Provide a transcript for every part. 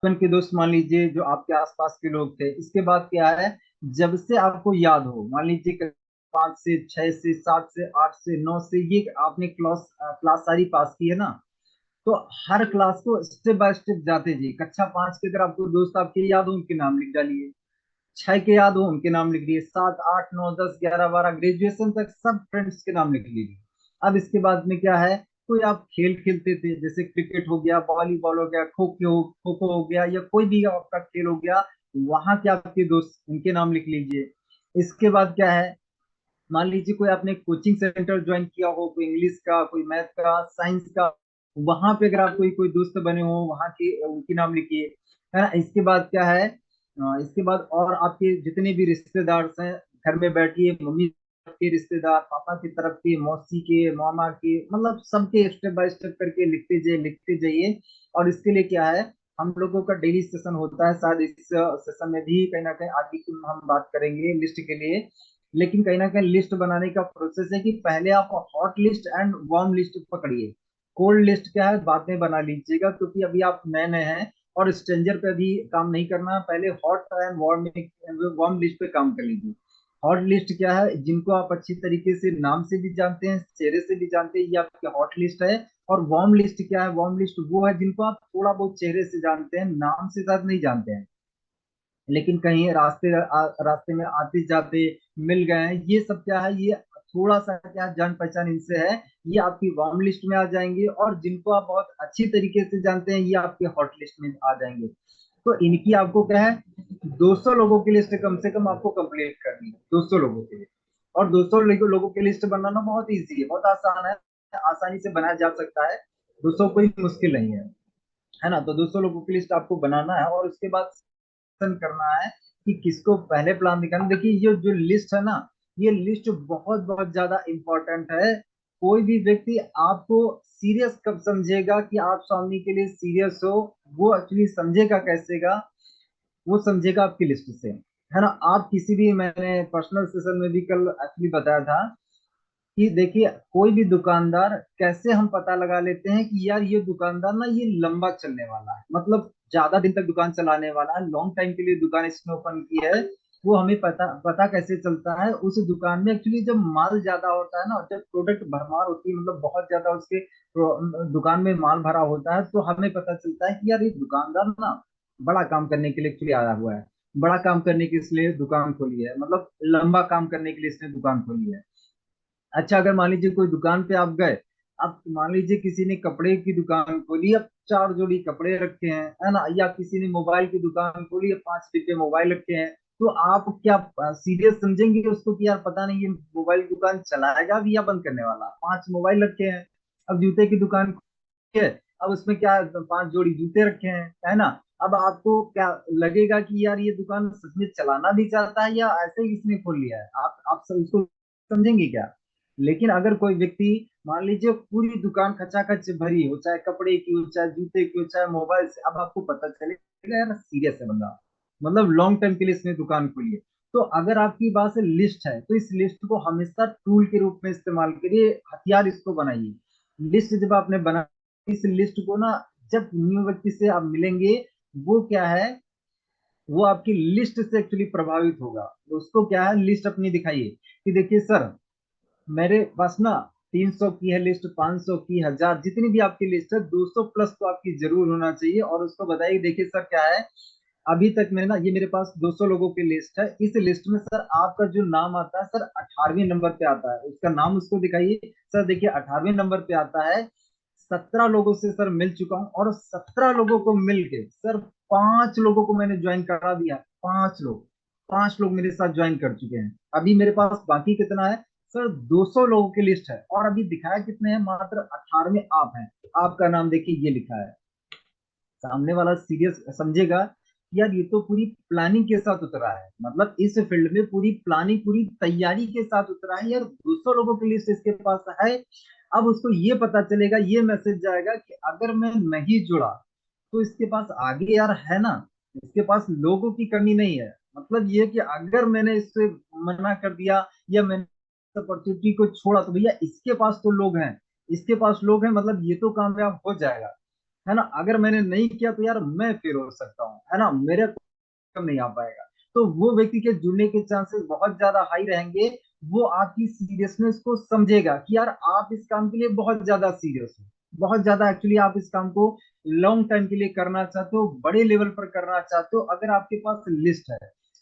बचपन के दोस्त मान लीजिए जो आपके आसपास के लोग थे। इसके बाद क्या है, जब से आपको याद हो, मान लीजिए कि 5 से 6 से 7 से 8 से 9 से ये आपने क्लास क्लास सारी पास की है ना, तो हर क्लास को स्टेप बाय स्टेप जाते जाइए। कक्षा 5 के अगर आपको दोस्त आपके याद हो, उनके नाम लिख डालिए। 6 के याद हो, उनके नाम लिख दिए। 7 8 9 10 11 12 ग्रेजुएशन तक सब फ्रेंड्स के नाम लिख लीजिए। अब इसके बाद में क्या है, कोई आप खेल खेलते थे, जैसे क्रिकेट हो गया, वॉलीबॉल हो गया, खो खो हो गया, या कोई भी आपका खेल हो गया, वहां के आपके दोस्त उनके नाम लिख लीजिए। इसके बाद क्या है, मान लीजिए कोई आपने कोचिंग सेंटर ज्वाइन किया हो, कोई इंग्लिश का, कोई मैथ का, साइंस का, वहां पे अगर आप कोई कोई दोस्त बने हो, वहां के उनके नाम लिखिए। है ना। इसके बाद क्या है, इसके बाद और आपके जितने भी रिश्तेदार हैं, घर में बैठिए, मम्मी के रिश्तेदार, पापा की तरफ के, मौसी के, मामा के, मतलब सबके स्टेप बाय स्टेप करके लिखते जाइए लिखते जाइए। और इसके लिए क्या है, हम लोगों का डेली सेशन होता है, शायद इस सेशन में भी कहीं ना कहीं आगे की हम बात करेंगे लिस्ट के लिए। लेकिन कहीं ना कहीं लिस्ट बनाने का प्रोसेस है कि पहले आप hot list and warm list पकड़िए। कोल्ड लिस्ट क्या है, बाद में बना लीजिएगा, क्योंकि अभी आप नए नए हैं और स्ट्रेंजर पे अभी काम नहीं करना है। पहले hot and warm warm list पे काम कर लीजिए। हॉट लिस्ट क्या है, जिनको आप अच्छी तरीके से नाम से भी जानते हैं, चेहरे से भी जानते हैं, ये आपकी हॉट लिस्ट है। और वार्म लिस्ट क्या है, वार्म लिस्ट वो है जिनको आप थोड़ा बहुत चेहरे से जानते हैं, नाम से ज्यादा नहीं जानते हैं, लेकिन कहीं रास्ते में आते जाते मिल गए हैं। ये सब क्या है, ये थोड़ा सा क्या जान पहचान इनसे है, ये आपकी वार्म लिस्ट में आ जाएंगे। और जिनको आप बहुत अच्छी तरीके से जानते हैं, ये आपके हॉट लिस्ट में आ जाएंगे। तो इनकी आपको क्या है, 200 लोगों की लिस्ट कम से कम आपको कंप्लीट करनी है, 200 लोगों के लिए। और 200 लोगों की लिस्ट बनाना बहुत इजी है, बहुत आसान है, आसानी से बनाया जा सकता है। 200 कोई मुश्किल नहीं है ना। तो 200 लोगों की लिस्ट आपको बनाना है, और उसके बाद करना है कि किसको पहले प्लान दिखाना। देखिए ये जो लिस्ट है ना, ये लिस्ट बहुत बहुत ज्यादा इंपॉर्टेंट है। कोई भी व्यक्ति आपको सीरियस कब समझेगा कि आप स्वामी के लिए सीरियस हो, वो एक्चुअली समझेगा कैसेगा, वो समझेगा आपकी लिस्ट से। है ना। आप किसी भी, मैंने पर्सनल सेशन में भी कल एक्चुअली बताया था कि देखिए कोई भी दुकानदार, कैसे हम पता लगा लेते हैं कि यार ये दुकानदार ना ये लंबा चलने वाला है, मतलब ज्यादा दिन तक दुकान चलाने वाला है, लॉन्ग टाइम के लिए दुकान इसने ओपन की है। वो हमें पता पता कैसे चलता है, उस दुकान में एक्चुअली जब माल ज्यादा होता है ना, जब प्रोडक्ट भरमार होती है, मतलब बहुत ज्यादा उसके दुकान में माल भरा होता है, तो हमें पता चलता है कि यार ये दुकानदार ना बड़ा काम करने के लिए एक्चुअली आया हुआ है। बड़ा काम करने के इसलिए दुकान खोली है, मतलब लंबा काम करने के लिए इसने दुकान खोली है। अच्छा, अगर मान लीजिए कोई दुकान पे आप गए, अब मान लीजिए किसी ने कपड़े की दुकान खोली, अब 4 जोड़ी कपड़े रखे हैं, है ना, या किसी ने मोबाइल की दुकान खोली, अब 5 डिब्बे मोबाइल रखे हैं, तो आप क्या सीरियस समझेंगे उसको कि यार पता नहीं ये मोबाइल की दुकान चलाएगा भी या बंद करने वाला, 5 मोबाइल रखे हैं। अब जूते की दुकान खोली है, अब उसमें क्या है, 5 जोड़ी जूते रखे हैं, है ना। अब आपको क्या लगेगा कि यार ये दुकान सच में चलाना भी चाहता है, या ऐसे ही इसने खोल लिया है, आप सब उसको समझेंगे क्या। लेकिन अगर कोई व्यक्ति, मान लीजिए पूरी दुकान खचाखच भरी हो, चाहे कपड़े की हो, चाहे जूते की हो, चाहे मोबाइल से, अब आपको पता चलेगा यार सीरियस है बंदा, मतलब लॉन्ग टर्म के लिए इसने दुकान खोली है। तो अगर आपकी पास लिस्ट है, तो इस लिस्ट को हमेशा टूल के रूप में इस्तेमाल करिए, हथियार इसको बनाइए। लिस्ट जब आपने बना, इस लिस्ट को ना, जब न्यू व्यक्ति से आप मिलेंगे, वो क्या है, वो आपकी लिस्ट से एक्चुअली प्रभावित होगा। तो उसको क्या है, लिस्ट अपनी दिखाइए कि देखिए सर, मेरे पास ना 300 की है लिस्ट, 500 की, 1000, जितनी भी आपकी लिस्ट है, 200 प्लस तो आपकी जरूर होना चाहिए। और उसको बताइए देखिए सर क्या है, अभी तक मैं ना, ये मेरे पास 200 लोगों की लिस्ट है, इस लिस्ट में सर आपका जो नाम आता है सर 18वें नंबर पे आता है, उसका नाम उसको दिखाइए। सर देखिए 18वें नंबर पे आता है, 17 लोगों से सर मिल चुका हूँ, और 17 लोगों को मिल के सर 5 लोगों को मैंने ज्वाइन करा दिया। 5 लोग, 5 लोग मेरे साथ ज्वाइन कर चुके हैं। अभी मेरे पास बाकी कितना है सर, 200 लोगों की लिस्ट है, और अभी दिखाया कितने हैं, मात्र 18वें आप हैं। आपका नाम देखिए ये लिखा है। सामने वाला सीरियस समझेगा कि यार ये तो पूरी प्लानिंग के साथ उतरा है, मतलब इस फील्ड में पूरी प्लानिंग, पूरी तैयारी के साथ उतरा है यार, 200 लोगों की लिस्ट इसके पास है। अब उसको ये पता चलेगा, ये मैसेज जाएगा कि अगर मैं नहीं जुड़ा, तो इसके पास आगे यार है ना, इसके पास लोगों की कमी नहीं है। मतलब ये कि अगर मैंने इससे मना कर दिया, या मैंने अपॉर्चुनिटी को छोड़ा, तो भैया इसके पास तो लोग हैं, इसके पास लोग हैं, मतलब ये तो कामयाब हो जाएगा। है ना। अगर मैंने नहीं किया तो यार मैं फेल हो सकता हूँ, है ना, मेरे कम नहीं आ पाएगा। तो वो व्यक्ति के जुड़ने के चांसेस बहुत ज्यादा हाई रहेंगे। वो आपकी सीरियसनेस को समझेगा कि यार आप इस काम के लिए बहुत ज्यादा सीरियस हो, बहुत ज्यादा एक्चुअली आप इस काम को लॉन्ग टाइम के लिए करना चाहते हो, बड़े लेवल पर करना चाहते हो। अगर आपके पास लिस्ट है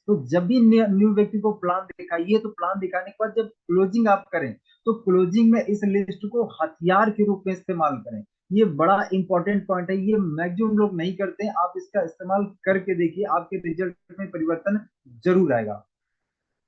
तो जब भी न्यू व्यक्ति को प्लान दिखाइए, तो प्लान दिखाने के बाद जब क्लोजिंग आप करें, तो क्लोजिंग में इस लिस्ट को हथियार के रूप में इस्तेमाल करें। ये बड़ा इंपॉर्टेंट पॉइंट है, ये मैक्सिमम लोग नहीं करते हैं। आप इसका इस्तेमाल करके देखिए, आपके रिजल्ट में परिवर्तन जरूर आएगा,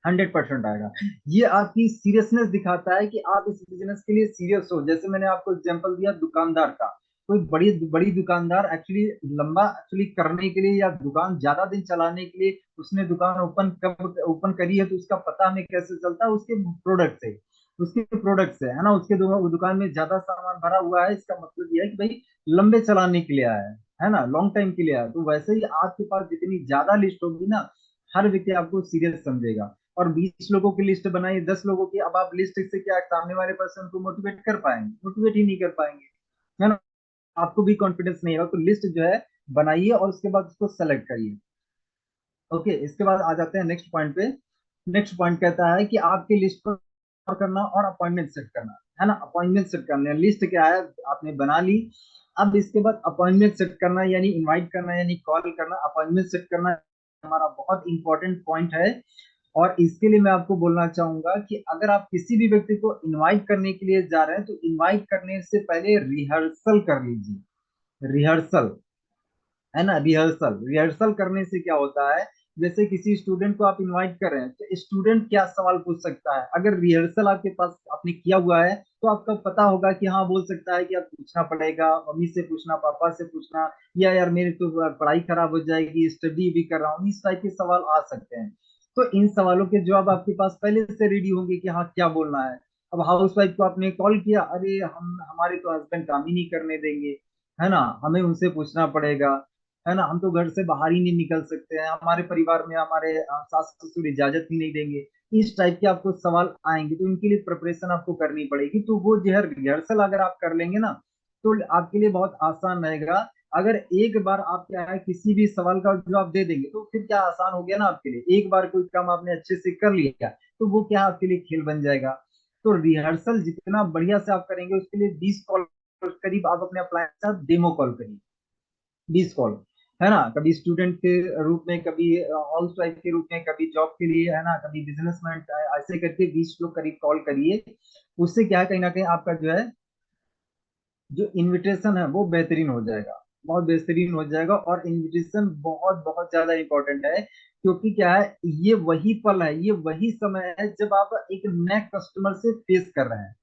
100% आएगा। ये आपकी सीरियसनेस दिखाता है कि आप इस बिजनेस के लिए सीरियस हो। जैसे मैंने आपको एग्जांपल दिया दुकानदार का, कोई बड़ी बड़ी दुकानदार एक्चुअली लंबा एक्चुअली करने के लिए या दुकान ज्यादा दिन चलाने के लिए उसने दुकान ओपन कब ओपन करी है, तो उसका पता हमें कैसे चलता है, उसके प्रोडक्ट से, उसके प्रोडक्ट से, है ना। उसके दुकान में ज्यादा सामान भरा हुआ है, इसका मतलब यह है कि भाई लंबे चलाने के लिए आया है ना, लॉन्ग टाइम के लिए आया है। तो वैसे ही आपके पास जितनी ज्यादा लिस्ट होगी ना, हर व्यक्ति आपको सीरियस समझेगा। और 20 लोगों की लिस्ट बनाई, 10 लोगों की, अब आप लिस्ट से क्या सामने वाले पर्सन को मोटिवेट कर पाएंगे? मोटिवेट ही नहीं कर पाएंगे, है ना। आपको भी कॉन्फिडेंस नहीं होगा। तो लिस्ट जो है बनाइए और उसके बाद उसको सेलेक्ट करिए। ओके, इसके बाद आ जाते हैं नेक्स्ट पॉइंट पे। नेक्स्ट पॉइंट कहता है कि आपके लिस्ट पर करना और अपॉइंटमेंट सेट करना, है ना। अपॉइंटमेंट सेट करना, लिस्ट क्या है आपने बना ली। अब इसके बाद अपॉइंटमेंट सेट करना यानी इनवाइट करना यानी कॉल करना, अपॉइंटमेंट सेट करना हमारा बहुत इंपॉर्टेंट पॉइंट है। और इसके लिए मैं आपको बोलना चाहूंगा कि अगर आप किसी भी व्यक्ति को इनवाइट करने के लिए जा रहे हैं, तो इनवाइट करने से पहले रिहर्सल कर लीजिए। रिहर्सल, है ना, रिहर्सल। रिहर्सल करने से क्या होता है, जैसे किसी स्टूडेंट को आप इनवाइट कर रहे हैं, तो स्टूडेंट क्या सवाल पूछ सकता है, अगर रिहर्सल आपके पास आपने किया हुआ है तो आपको पता होगा कि हाँ बोल सकता है कि आप पूछना पड़ेगा, मम्मी से पूछना, पापा से पूछना, या यार मेरी तो पढ़ाई खराब हो जाएगी, स्टडी भी कर रहा हूँ, इस टाइप के सवाल आ सकते हैं। तो इन सवालों के जवाब आपके पास पहले से रेडी होंगे कि हाँ क्या बोलना है। अब हाउस वाइफ को आपने कॉल किया, अरे हम हमारे तो हस्बैंड काम ही नहीं करने देंगे, है ना, हमें उनसे पूछना पड़ेगा, है ना, हम तो घर से बाहर ही नहीं निकल सकते हैं, हमारे परिवार में हमारे सास ससुर इजाजत ही नहीं देंगे। इस टाइप के आपको सवाल आएंगे, तो इनके लिए प्रिपरेशन आपको करनी पड़ेगी। तो वो जो है रिहर्सल अगर आप कर लेंगे ना, तो आपके लिए बहुत आसान रहेगा। अगर एक बार आप क्या है किसी भी सवाल का जवाब दे देंगे, तो फिर क्या आसान हो गया ना आपके लिए, एक बार कोई काम आपने अच्छे से कर लिया, तो वो क्या आपके लिए खेल बन जाएगा। तो रिहर्सल जितना बढ़िया से आप करेंगे, उसके लिए 20 कॉल करीब आप अपने अप्लायंस के साथ डेमो कॉल करिए। 20 कॉल, है ना, कभी स्टूडेंट के रूप में, कभी हाउस वाइफ के रूप में, कभी जॉब के लिए, है ना, कभी बिजनेसमैन, ऐसे करके 20 लोग करीब कॉल करिए। उससे क्या है, कहीं ना कहीं आपका जो है जो इनविटेशन है वो बेहतरीन हो जाएगा, बहुत बेहतरीन हो जाएगा। और इनविटेशन बहुत बहुत ज्यादा इंपॉर्टेंट है, क्योंकि क्या है, ये वही पल है, ये वही समय है जब आप एक नए कस्टमर से फेस कर रहे हैं।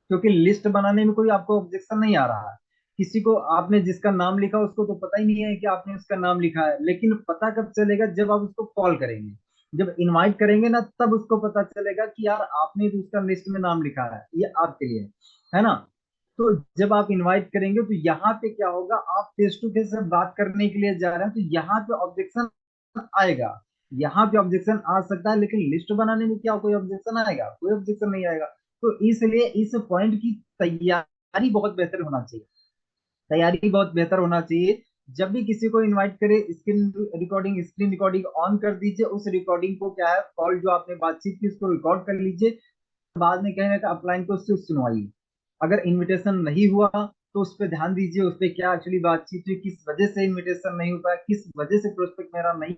क्योंकि लिस्ट बनाने में कोई आपको ऑब्जेक्शन नहीं आ रहा है। किसी को आपने जिसका नाम लिखा उसको तो पता ही नहीं है कि आपने उसका नाम लिखा है, लेकिन पता कब चलेगा, जब आप उसको कॉल करेंगे, जब इनवाइट करेंगे ना, तब उसको पता चलेगा कि यार आपने तो उसका लिस्ट में नाम लिखा है, ये आपके लिए है ना। तो जब आप इनवाइट करेंगे, तो यहाँ पे क्या होगा, आप फेस टू फेस बात करने के लिए जा रहे हैं, तो यहाँ पे ऑब्जेक्शन आएगा, यहाँ पे ऑब्जेक्शन आ सकता है, लेकिन लिस्ट बनाने में क्या कोई ऑब्जेक्शन आएगा? कोई ऑब्जेक्शन नहीं आएगा। तो इसलिए इस पॉइंट की तैयारी बहुत बेहतर होना चाहिए, तैयारी बहुत बेहतर होना चाहिए। जब भी किसी को इनवाइट करे, स्क्रीन रिकॉर्डिंग ऑन कर दीजिए, उस रिकॉर्डिंग को क्या है, कॉल जो आपने बातचीत की उसको रिकॉर्ड कर लीजिए। बाद में कहने का अपलाइन को उससे सुनवाइए। अगर इनविटेशन नहीं हुआ, तो उस पर ध्यान दीजिए, उस पर क्या एक्चुअली बातचीत हुई, किस वजह से इनविटेशन नहीं हो पाया, किस वजह से प्रोस्पेक्ट मेरा नहीं,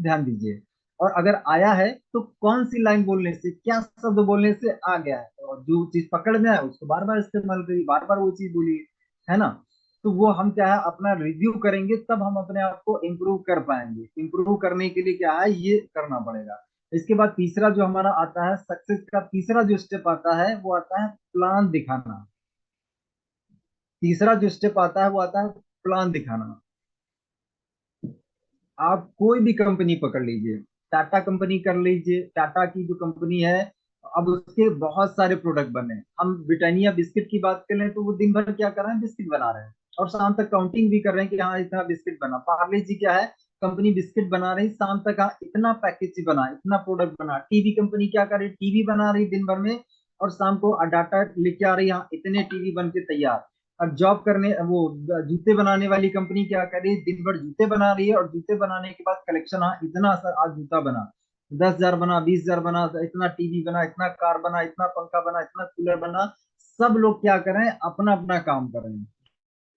ध्यान दीजिए। और अगर आया है तो कौन सी लाइन बोलने से, क्या शब्द बोलने से आ गया है, और जो चीज पकड़ में आए उसको बार बार इस्तेमाल करिए, बार बार वो चीज बोलिए, है ना। तो वो हम क्या है अपना रिव्यू करेंगे, तब हम अपने आप को इम्प्रूव कर पाएंगे। इम्प्रूव करने के लिए क्या है, ये करना पड़ेगा। इसके बाद तीसरा जो हमारा आता है, सक्सेस का तीसरा जो स्टेप आता है, वो आता है प्लान दिखाना। तीसरा जो स्टेप आता है वो आता है प्लान दिखाना। आप कोई भी कंपनी पकड़ लीजिए, टाटा कंपनी कर लीजिए, टाटा की जो कंपनी है, अब उसके बहुत सारे प्रोडक्ट बने। हम ब्रिटानिया बिस्किट की बात कर लें, तो वो दिन भर क्या कर रहे हैं, बिस्किट बना रहे हैं, और शाम तक काउंटिंग भी कर रहे हैं कि हाँ इतना बिस्किट बना। पार्ले जी क्या है, कंपनी बिस्किट बना रही, शाम तक हाँ इतना पैकेज बना, इतना प्रोडक्ट बना। टीवी कंपनी क्या कर रही, टीवी बना रही दिन भर में, और शाम को डाटा लेके आ रही, हाँ इतने टीवी बन के तैयार। और जॉब करने वो जूते बनाने वाली कंपनी क्या कर रही है, दिन भर जूते बना रही है, और जूते बनाने के बाद कलेक्शन, हाँ इतना आज जूता बना, 10,000 बना, 20,000 बना, इतना टीवी बना, इतना कार बना, इतना पंखा बना, इतना कूलर बना। सब लोग क्या कर रहे हैं, अपना अपना काम कर रहे हैं,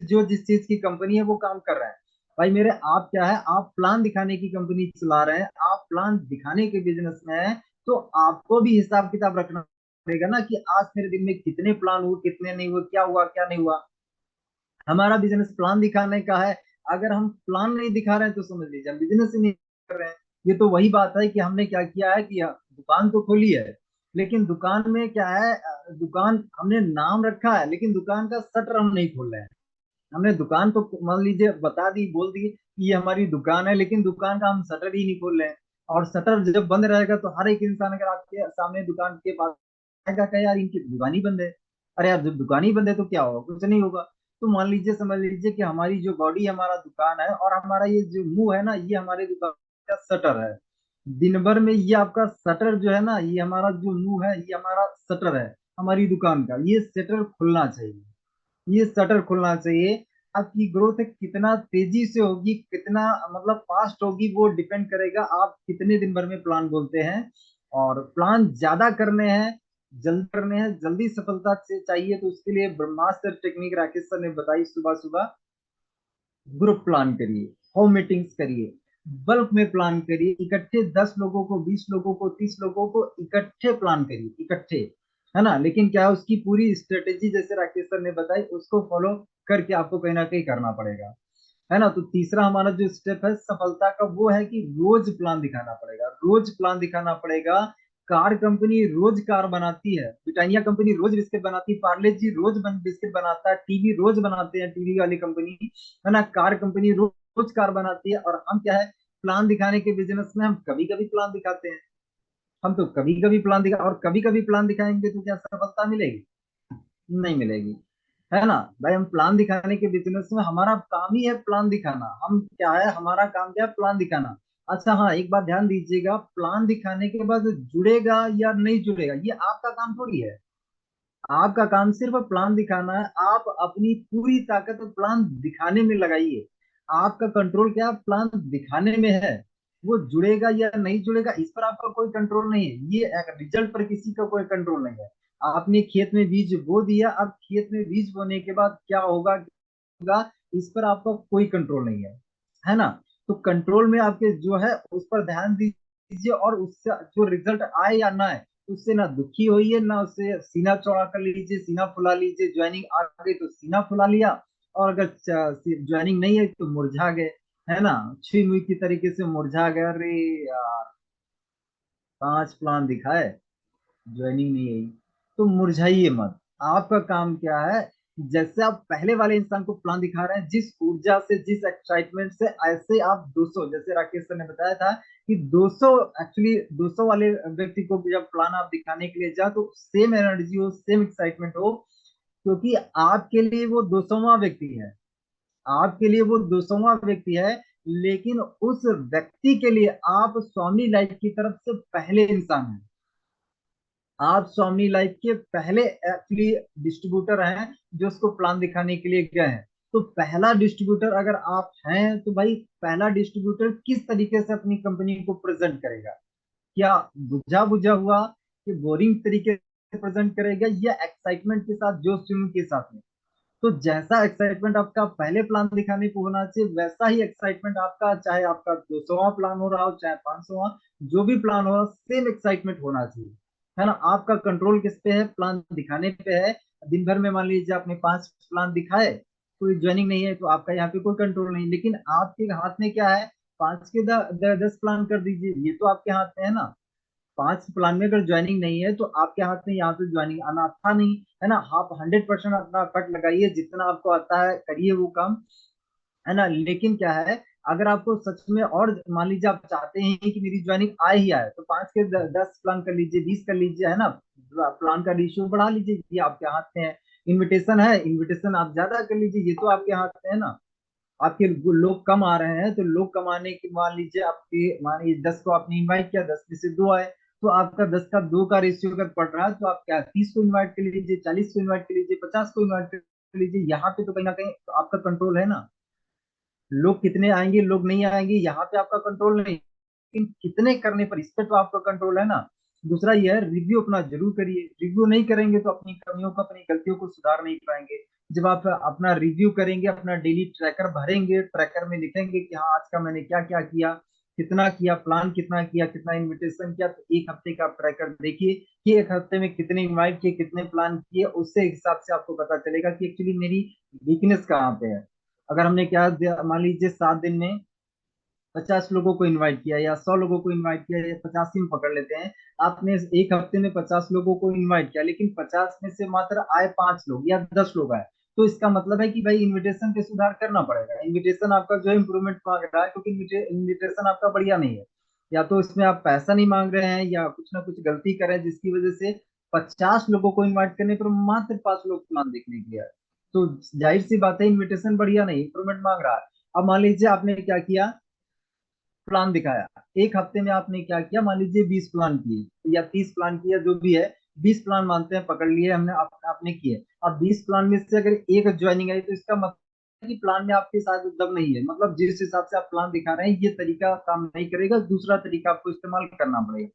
जो जिस चीज की कंपनी है वो काम कर रहा है। भाई मेरे, आप क्या है, आप प्लान दिखाने की कंपनी चला रहे हैं, आप प्लान दिखाने के बिजनेस में है, तो आपको भी हिसाब किताब रखना पड़ेगा ना, कि आज मेरे दिन में कितने प्लान हुए, कितने नहीं हुए, क्या हुआ क्या नहीं हुआ। हमारा बिजनेस प्लान दिखाने का है, अगर हम प्लान नहीं दिखा रहे हैं तो समझ लीजिए हम बिजनेस ही नहीं कर रहे हैं। ये तो वही बात है कि हमने क्या किया है कि दुकान तो खोली है, लेकिन दुकान में क्या है, दुकान हमने नाम रखा है, लेकिन दुकान का शटर हम नहीं खोल रहे हैं। हमने दुकान तो मान लीजिए बता दी, बोल दी कि ये हमारी दुकान है, लेकिन दुकान का हम शटर ही नहीं खोल रहे हैं। और शटर जब बंद रहेगा तो हर एक इंसान अगर आपके सामने दुकान के पास आएगा, कहे यार इनकी दुकान ही बंद है। अरे यार, जब दुकान ही बंद है तो क्या होगा, कुछ नहीं होगा। तो मान लीजिए, समझ लीजिए कि हमारी जो बॉडी हमारा दुकान है, और हमारा ये जो मुंह है ना, ये हमारे दुकान का शटर है। दिन भर में ये आपका शटर जो है ना, ये हमारा जो मुंह है, ये हमारा शटर है हमारी दुकान का, ये शटर खुलना चाहिए। ये शटर खुलना चाहिए। आपकी ग्रोथ कितना तेजी से होगी, कितना मतलब फास्ट होगी, वो डिपेंड करेगा आप कितने दिन भर में प्लान बोलते हैं। और प्लान ज्यादा करने हैं, जल्दी करने हैं, जल्दी सफलता से चाहिए, तो उसके लिए ब्रह्मास्त्र टेक्निक राकेश सर ने बताई, सुबह सुबह ग्रुप प्लान करिए, होम मीटिंग्स करिए, बल्क में प्लान करिए, इकट्ठे 10 लोगों को, 20 लोगों को, 30 लोगों को इकट्ठे प्लान करिए, इकट्ठे, है ना। लेकिन क्या है, उसकी पूरी स्ट्रेटेजी जैसे राकेश सर ने बताई, उसको फॉलो करके आपको कहीं ना कहीं करना पड़ेगा, है ना। तो तीसरा हमारा जो स्टेप है सफलता का, वो है कि रोज प्लान दिखाना पड़ेगा, रोज प्लान दिखाना पड़ेगा। कार कंपनी रोज कार बनाती है, ब्रिटानिया कंपनी रोज बिस्किट बनाती है, पार्ले जी रोज बिस्किट बनाता है, टीवी रोज बनाते हैं, टीवी वाली कंपनी, है ना। कार कंपनी रोज कार बनाती है, और हम क्या है, प्लान दिखाने के बिजनेस में हम कभी कभी प्लान दिखाते हैं। हम तो कभी कभी प्लान दिखा, और कभी कभी प्लान दिखाएंगे तो क्या सफलता मिलेगी? नहीं मिलेगी, है ना। भाई हम प्लान दिखाने के बिजनेस में, हमारा काम ही है प्लान दिखाना, हम क्या है, हमारा काम क्या है, प्लान दिखाना। अच्छा हाँ, एक बात ध्यान दीजिएगा, प्लान दिखाने के बाद जुड़ेगा या नहीं जुड़ेगा, ये आपका काम थोड़ी है। आपका काम सिर्फ प्लान दिखाना है, आप अपनी पूरी ताकत प्लान दिखाने में लगाइए। आपका कंट्रोल क्या है, प्लान दिखाने में है। वो जुड़ेगा या नहीं जुड़ेगा, इस पर आपका कोई कंट्रोल नहीं है, ये रिजल्ट पर किसी का कोई कंट्रोल नहीं है। आपने खेत में बीज बो दिया, अब खेत में बीज बोने के बाद क्या होगा, इस पर आपका कोई कंट्रोल नहीं है ना। तो कंट्रोल में आपके जो है उस पर ध्यान दीजिए, और उससे जो रिजल्ट आए या ना आए, उससे ना दुखी होइए, ना उससे सीना चौड़ा कर लीजिए, सीना फुला लीजिए, ज्वाइनिंग आ गई तो सीना फुला लिया, और अगर ज्वाइनिंग नहीं है तो मुरझा गए, है ना। छुई मुई की तरीके से मुरझा गए, अरे यार 5 प्लान दिखाए, ज्वाइनिंग नहीं आई, तो मुरझाइए मत। आपका काम क्या है, जैसे आप पहले वाले इंसान को प्लान दिखा रहे हैं, जिस ऊर्जा से, जिस एक्साइटमेंट से, ऐसे आप 200, जैसे राकेश सर ने बताया था कि 200, एक्चुअली 200 वाले व्यक्ति को जब प्लान आप दिखाने के लिए जाओ, तो सेम एनर्जी हो, सेम एक्साइटमेंट हो, क्योंकि आपके लिए वो 200वां व्यक्ति है, आपके लिए वो 200वां व्यक्ति है। लेकिन उस व्यक्ति के लिए आप स्वामी लाइफ की तरफ से पहले इंसान हैं, आप स्वामी लाइफ के पहले एक्चुअली डिस्ट्रीब्यूटर हैं, जो उसको प्लान दिखाने के लिए गए हैं। तो पहला डिस्ट्रीब्यूटर अगर आप हैं, तो भाई पहला डिस्ट्रीब्यूटर किस तरीके से अपनी कंपनी को प्रेजेंट करेगा, क्या बुझा बुझा हुआ, कि बोरिंग तरीके से प्रेजेंट करेगा, या एक्साइटमेंट के साथ, जोश जुनून के साथ में। तो जैसा एक्साइटमेंट आपका पहले प्लान दिखाने को होना चाहिए, वैसा ही एक्साइटमेंट आपका, चाहे आपका 200वां प्लान हो रहा हो, चाहे 500वां, जो भी प्लान हो, सेम एक्साइटमेंट होना चाहिए, है ना। आपका कंट्रोल किस पे है, प्लान दिखाने पे है। दिन भर में मान लीजिए आपने 5 प्लान दिखाए, कोई ज्वाइनिंग नहीं है, तो आपका यहाँ पे कोई कंट्रोल नहीं, लेकिन आपके हाथ में क्या है, 5 के 10 प्लान कर दीजिए, ये तो आपके हाथ में है ना। 5 प्लान में अगर ज्वाइनिंग नहीं है, तो आपके हाथ में यहाँ पे ज्वाइनिंग आना था नहीं, है ना। आप 100% अपना कट लगाइए, जितना आपको आता है करिए वो काम, है ना। लेकिन क्या है, अगर आपको सच में, और मान लीजिए आप चाहते हैं कि मेरी ज्वाइनिंग आए ही आए, तो 5 के 10 प्लान कर लीजिए, 20 कर लीजिए, है ना। प्लान का रेशियो बढ़ा लीजिए, ये आपके हाथ में है। इनविटेशन है, इनविटेशन आप ज्यादा कर लीजिए, ये तो आपके हाथ में है ना। आपके लोग कम आ रहे हैं, तो लोग कम आने की, मान लीजिए आपके, मान लीजिए 10 को आपने इनवाइट किया, 10 में से 2 आए, तो आपका 10 का 2 का रेशियो अगर पड़ रहा है, तो आप क्या 30 को इनवाइट कर लीजिए, 40 को इनवाइट कर लीजिए, 50 को इनवाइट कर लीजिए यहाँ पे तो कहीं ना कहीं आपका कंट्रोल है ना, लोग कितने आएंगे लोग नहीं आएंगे यहाँ पे आपका कंट्रोल नहीं, लेकिन कितने करने पर इस पे तो आपका कंट्रोल है ना। दूसरा ये है, रिव्यू अपना जरूर करिए, रिव्यू नहीं करेंगे तो अपनी कमियों को अपनी गलतियों को सुधार नहीं पाएंगे। जब आप अपना रिव्यू करेंगे, अपना डेली ट्रैकर भरेंगे, ट्रैकर में लिखेंगे कि हाँ आज का मैंने क्या क्या किया, कितना किया, प्लान कितना किया, कितना इनविटेशन किया, तो एक हफ्ते का आप ट्रैकर देखिए कि एक हफ्ते में कितने इनवाइट किए, कितने प्लान किए, उससे हिसाब से आपको पता चलेगा कि एक्चुअली मेरी वीकनेस कहाँ पे है। अगर हमने क्या मान लीजिए 7 दिन में 50 लोगों को इनवाइट किया या 100 लोगों को इनवाइट किया या 85 में पकड़ लेते हैं, आपने एक हफ्ते में 50 लोगों को इनवाइट किया लेकिन 50 में से मात्र आए 5 लोग या 10 लोग आए, तो इसका मतलब है कि भाई इनविटेशन पे सुधार करना पड़ेगा। इनविटेशन आपका जो इम्प्रूवमेंट मांग रहा है, क्योंकि इनविटेशन आपका बढ़िया नहीं है, या तो इसमें आप पैसा नहीं मांग रहे हैं या कुछ ना कुछ गलती कर रहे हैं जिसकी वजह से 50 लोगों को इन्वाइट करने पर मात्र 5 लोग प्लान देखने के लिए आए। तो जाहिर सी बात है इनविटेशन बढ़िया नहीं, इंप्रूवमेंट मांग रहा है। अब मान लीजिए आपने क्या किया, प्लान दिखाया, एक हफ्ते में आपने क्या किया, मान लीजिए 20 प्लान किए या 30 प्लान किया, जो भी है 20 प्लान मानते हैं पकड़ लिए हमने, आपने किए। अब 20 प्लान में से अगर एक ज्वाइनिंग आई तो इसका मतलब है कि प्लान में आपके साथ दम नहीं है, मतलब जिस हिसाब से आप प्लान दिखा रहे हैं ये तरीका काम नहीं करेगा, दूसरा तरीका आपको इस्तेमाल करना पड़ेगा।